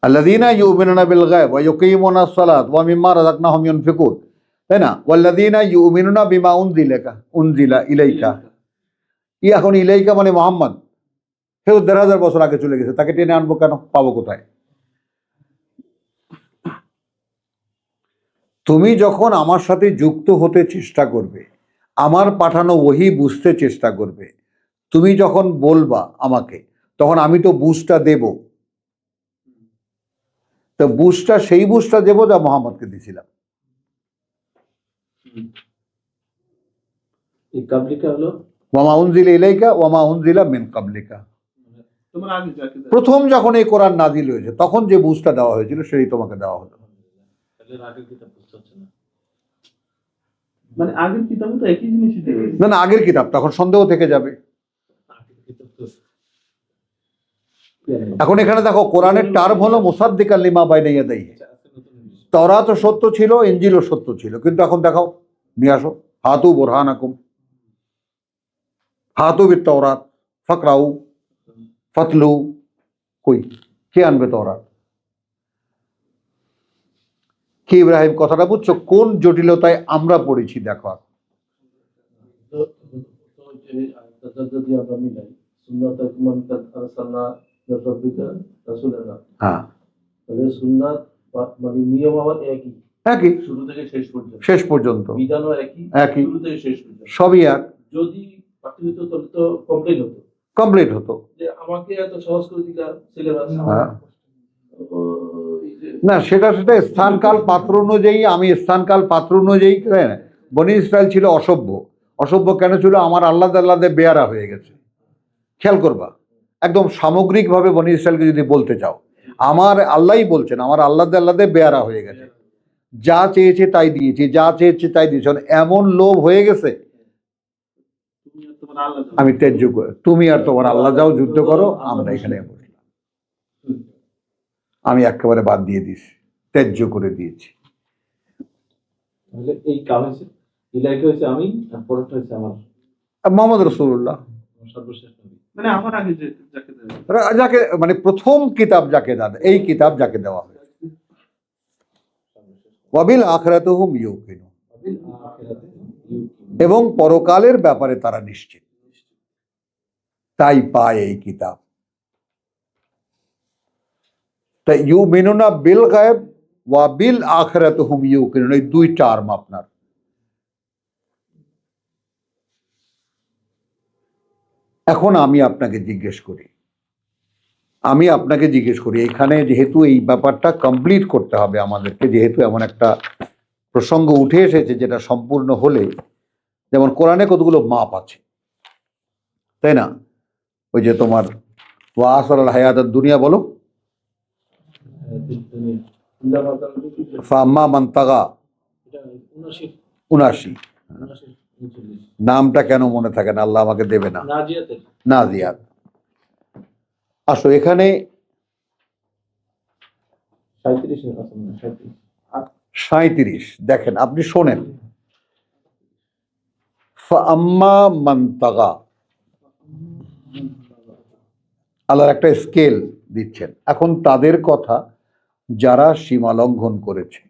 Speaker 2: আল্লাযীনা ইউমিনুনা বিল গায়ব ওয়া ইউকিমুনাস সালাত ওয়া মিম্মা রাযাকনাহুম ইউনফিকুন, তাই না? ওয়াল্লাযীনা ইউমিনুনা বিমা উনজিলা ইলাইকা, এখন ইলাইকা মানে মুহাম্মদ। সে ১,৫০০ বছর আগে চলে গেছে, তাকে টেনে আনবো কেন? পাবো কোথায়? তুমি যখন আমার সাথে যুক্ত হতে চেষ্টা করবে, আমার পাঠানো ওহী বুঝতে চেষ্টা করবে, তুমি যখন বলবা আমাকে, তখন আমি তো বুঝটা দেব। তো বুঝটা সেই বুঝটা দেবো যা মোহাম্মদকে দিয়েছিলাম।
Speaker 3: এই কাবলিকা হলো
Speaker 2: ওয়ামা উনজিলা ইলাইকা ওয়ামা উনজিলা মিন কাবলিকা।
Speaker 1: তোমার আগে যাকে দেয়।
Speaker 2: প্রথম যখন এই কোরআন নাজিল হয়েছে তখন যে বুঝটা দেওয়া হয়েছিল সেই তোমাকে দেওয়া হলো।
Speaker 1: মানে আগের কিতাবে তো একই জিনিসই দেবে।
Speaker 2: না না, আগের কিতাব, তখন সন্দেহ থেকে যাবে। এখন এখানে দেখো কোরআনের টার্ম হলো মুসাদ্দিকাল লিমা বাইনা ইয়াদাইহি। তাওরাতও সত্য ছিল, ইনজিলও সত্য ছিল, কিন্তু এখন দেখাও, নিয়ে আসো, হাতু বুরহানাকুম, হাতু বিত তাওরাত ফাকরাউ ফাতলু। কই, কে আনবে তাওরাত? কি ইব্রাহিম, কথাটা বুঝছো? কোন জটিলতায় আমরা পড়েছি দেখো।
Speaker 3: যদি আমরা মিলাই সুন্নাত মান কাদ আরসালনা রাব্বিকা রাসূলানা,
Speaker 2: হ্যাঁ,
Speaker 3: তাহলে সুন্নাত মানে নিয়ম আমার একই,
Speaker 2: একই
Speaker 3: শুরু থেকে শেষ পর্যন্ত,
Speaker 2: শেষ পর্যন্ত
Speaker 3: বিধানও একই,
Speaker 2: একই,
Speaker 3: শুরু থেকে শেষ পর্যন্ত
Speaker 2: সবই এক।
Speaker 3: যদি পাঠ্যপুস্তক তাহলে তো কমপ্লিট হতো,
Speaker 2: কমপ্লিট হতো।
Speaker 3: যে আমাকে এত সহজ করে দিলা সিলেবাস।
Speaker 2: হ্যাঁ, না সেটা স্থানকাল পাত্র অনুযায়ী, আমি স্থানকাল পাত্র অনুযায়ী, বনি ইসরায়েল ছিল অসভ্য। অসভ্য কেন ছিল? আমার আল্লাহ আল্লাহদের বেয়ারা হয়ে গেছে। খেয়াল করবা, একদম সামগ্রিকভাবে বনি ইসরায়েলকে যদি বলতে চাও, আমার আল্লাহই বলছেন আমার আল্লাহদের বেয়ারা হয়ে গেছে, যা চেয়েছে তাই দিয়েছি, যা চেয়েছে তাই দিয়েছে। এমন লোভ হয়ে গেছে, আমি ত্যায্য করে, তুমি আর তোমার আল্লাহ যাও যুদ্ধ করো, আমরা এখানে বসলাম। আমি একেবারে বাদ দিয়ে দিয়েছি, ত্যায্য করে দিয়েছি।
Speaker 5: তাহলে এই কাম হয়েছে, ইলাইকা হয়েছে আমি, আর পরেরটা হয়েছে আমার
Speaker 2: মোহাম্মদ রাসূলুল্লাহ,
Speaker 5: সর্বশেষ নবী।
Speaker 1: মানে আমার আগে যাকে দেয়।
Speaker 2: যাকে, মানে প্রথম কিতাব যাকে দেন, এই কিতাব যাকে দেওয়া হয়। ওয়াবিল আখিরাতি হুম ইউকিনুন, এবং পরকালের ব্যাপারে তারা নিশ্চিত, তাই পায় এই কিতাব। তাই ইউমিনুনা বিল গায়ব ওয়া বিল আখিরাতি হুম ইউকিনুন, এই দুই টার্ম আপনার। এখন আমি আপনাকে জিজ্ঞেস করি, এখানে যেহেতু এই ব্যাপারটা কমপ্লিট করতে হবে আমাদেরকে, যেহেতু এমন একটা প্রসঙ্গ উঠে এসেছে যেটা সম্পূর্ণ হলে, যেমন কোরআনে কতগুলো মাপ আছে, তাই না? ওই যে তোমার ওয়া আসরাল হায়াতাদ দুনিয়া, বলো ফাম্মা মান তাগা, 79। নামটা কেন মনে থাকে না? আল্লাহ আমাকে দেবে না। নাজিয়াত। আসো এখানে 37 দেখেন, আপনি শোনেন, ফাম্মা মান তাগা, আল্লাহর একটা স্কেল দিচ্ছেন। এখন তাদের কথা যারা সীমা লঙ্ঘন করেছে,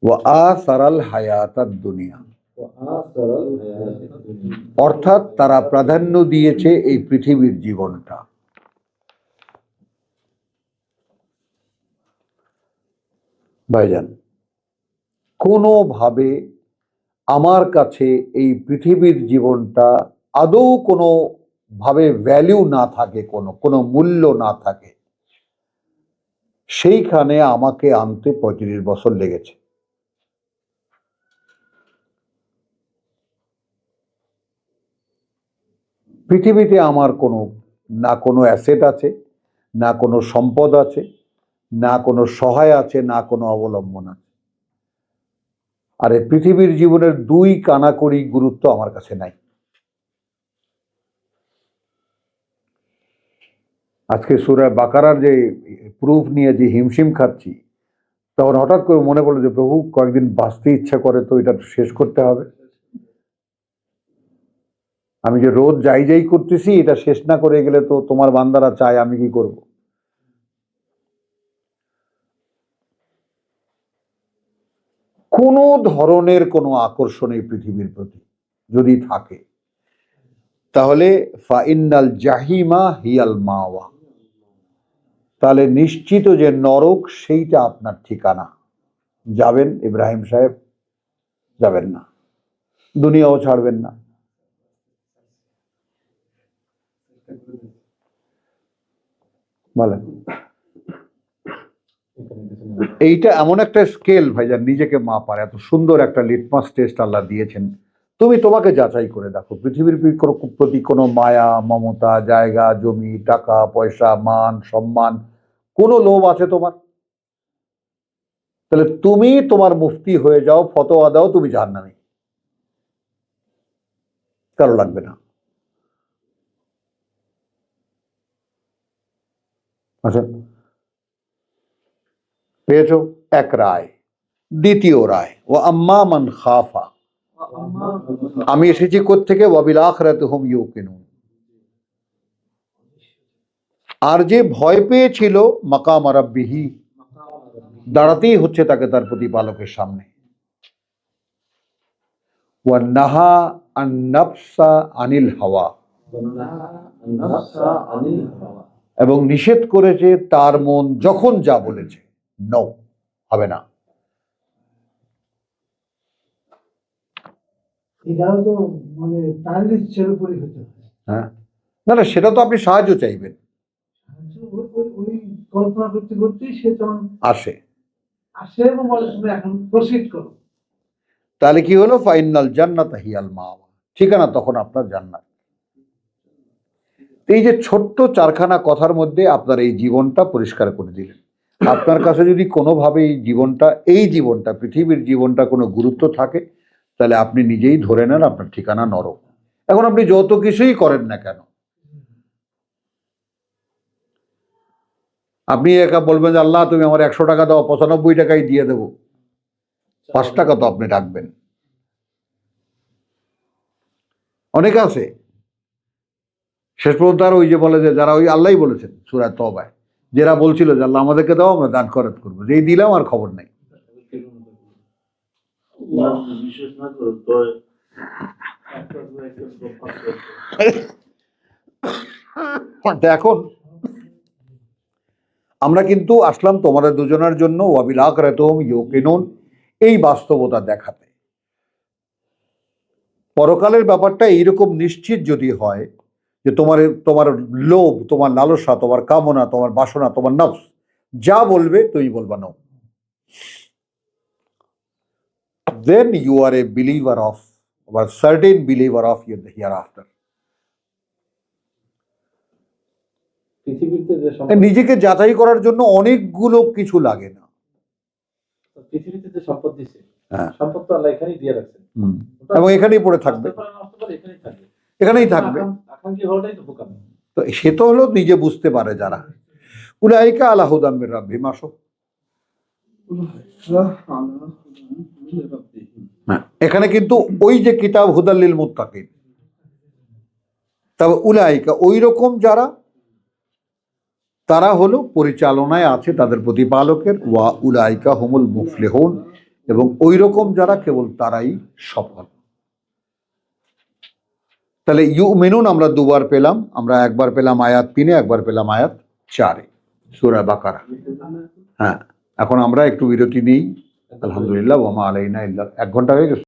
Speaker 2: ওয়া আসারাল হায়াতাদ দুনিয়া, অর্থাৎ তারা প্রাধান্য দিয়েছে এই পৃথিবীর জীবনটা। ভাইজান, কোনোভাবে আমার কাছে এই পৃথিবীর জীবনটা আদৌ কোনো ভাবে ভ্যালু না থাকে, কোনো মূল্য না থাকে, সেইখানে আমাকে আনতে 35 বছর লেগেছে। পৃথিবীতে আমার না কোনো অ্যাসেট আছে, না কোনো সম্পদ আছে, না কোনো সহায় আছে, না কোনো অবলম্বন আছে। আর এই পৃথিবীর জীবনের 2 কানাকড়ি গুরুত্ব আমার কাছে নাই। আজকে সূরা বাকারার যে প্রুফ নিয়ে যে হিমশিম খাচ্ছি, তখন হঠাৎ করে মনে পড়লো যে প্রভু, কয়েকদিন বাঁচতে ইচ্ছা করে, তো এটা শেষ করতে হবে। আমি যে রোজ যাই করতেছি, এটা শেষ না করে গেলে তো তোমার বান্দারা চায়, আমি কি করব? কোনো ধরনের কোনো আকর্ষণ এই পৃথিবীর প্রতি যদি থাকে, তাহলে ফাইন্নাল জাহিমা হিয়াল মাওয়া, তাহলে নিশ্চিত যে নরক সেইটা আপনার ঠিকানা। যাবেন ইব্রাহিম সাহেব? যাবেন না, দুনিয়াও ছাড়বেন না। বলেন, এইটা এমন একটা স্কেল ভাইজান, নিজেকে মাপার এত সুন্দর একটা লিটমাস টেস্ট আল্লাহ দিয়েছেন। তুমি তোমাকে যাচাই করে দেখো, পৃথিবীর প্রতি কোনো মায়া মমতা, জায়গা জমি, টাকা পয়সা, মান সম্মান, কোনো লোভ আছে তোমার? তাহলে তুমি তোমার মুফতি হয়ে যাও, ফতোয়া দাও, তুমি জাহান্নামী, কারো লাগবে না। আচ্ছা, পেয়েছো এক রায়। দ্বিতীয় রায়, ও আম্মা মান খাফা, আমি এসেছি কোত্থেকে? ওয়াবিল আখিরাতি হুম ইউকিনুন। আর যে ভয় পেয়েছিল মাকাম রাব্বিহি, দাঁড়াতেই হচ্ছে তাকে তার প্রতিপালকের সামনে। ওয়া নাহা আন নাফসা আনিল হাওয়া, এবং নিষেধ করেছে তার মন যখন যা বলেছে, নো, হবে না।
Speaker 4: এটাও তো মানে তার ইচ্ছের উপরই হতে হয়।
Speaker 2: হ্যাঁ, না না, সেটা তো আপনি সাহায্য চাইবেন,
Speaker 4: ওই কল্পনা করতে করতেই সে তখন
Speaker 2: আসে।
Speaker 4: আসে এবং বলে তুমি এখন প্রসিড করো।
Speaker 2: তাহলে কি হলো? ফাইনাল জান্নাত হিয়াল মাওয়া, ঠিকানা তখন আপনার জান্নাত। এই যে ছোট্ট চারখানা কথার মধ্যে আপনার এই জীবনটা পরিষ্কার করে দিলেন। আপনার কাছে যদি কোনোভাবে এই জীবনটা পৃথিবীর জীবনটা কোনো গুরুত্ব থাকে, তাহলে আপনি নিজেই ধরে নেন আপনার ঠিকানা নরক। এখন আপনি যত কিছুই করেন না কেন, আপনি একা বলবেন যে আল্লাহ তুমি আমার 100 টাকা দাও, 95 টাকাই দিয়ে দেবো, 5 টাকা তো আপনি রাখবেন। অনেকে আছে শেষ পর্যন্ত আর ওই যে বলে যে যারা ওই আল্লাহই বলেছেন সূরা তওবায়, যারা বলছিল যে আল্লাহ আমাদেরকে দাও, আমরা দান খরচ করবো, যেই দিলাম আর খবর নাই।
Speaker 3: বিশেষ না করে তো
Speaker 2: এখন আমরা কিন্তু আসলাম তোমাদের দুজনের জন্য ওয়াবিল আখিরাতি হুম ইউকিনুন, এই বাস্তবতা দেখাতে। পরকালের ব্যাপারটা এইরকম নিশ্চিত যদি হয় যে তোমার লোভ, তোমার লালসা, তোমার কামনা, তোমার বাসনা, তোমার নফস যা বলবে তুমি বলবা no, then you are a believer of, or certain believer of the hereafter.
Speaker 5: পৃথিবীতে যে
Speaker 2: নিজেকে যাচাই করার জন্য অনেকগুলো কিছু লাগে না।
Speaker 5: পৃথিবীতে যে সম্পদ দিছে,
Speaker 2: হ্যাঁ,
Speaker 5: সম্পদ তো আল্লাহ এখানেই দিয়ে রাখছেন,
Speaker 2: এবং এখানেই পড়ে থাকবে, এখানেই থাকবে।
Speaker 5: আকাঙ্ক্ষী হওয়াটাই তো বোকামি।
Speaker 2: তো সে তো হলো নিজে বুঝতে পারে যারা। উলাইকা আলা হুদাম মির রাব্বিহিম, আসো। এখানে কিন্তু ওই যে কিতাব হুদাল লিল মুত্তাকিন, তবে উলাইকা ওই রকম যারা, তারা হলো পরিচালনায় আছে তাদের প্রতিপালকের, ওয়া উলাইকা হুমুল মুফলিহুন, এবং ওই রকম যারা কেবল তারাই সফল। তাহলে ইউমিনুন আমরা দুবার পেলাম, আমরা একবার পেলাম আয়াত 3-এ, একবার পেলাম আয়াত 4-এ সূরা বাকারা। হ্যাঁ, এখন আমরা একটু বিরতি নিই। আলহামদুলিল্লাহ, ওয়া মা আলাইনা ইল্লা, 1 ঘন্টা হয়ে গেছে।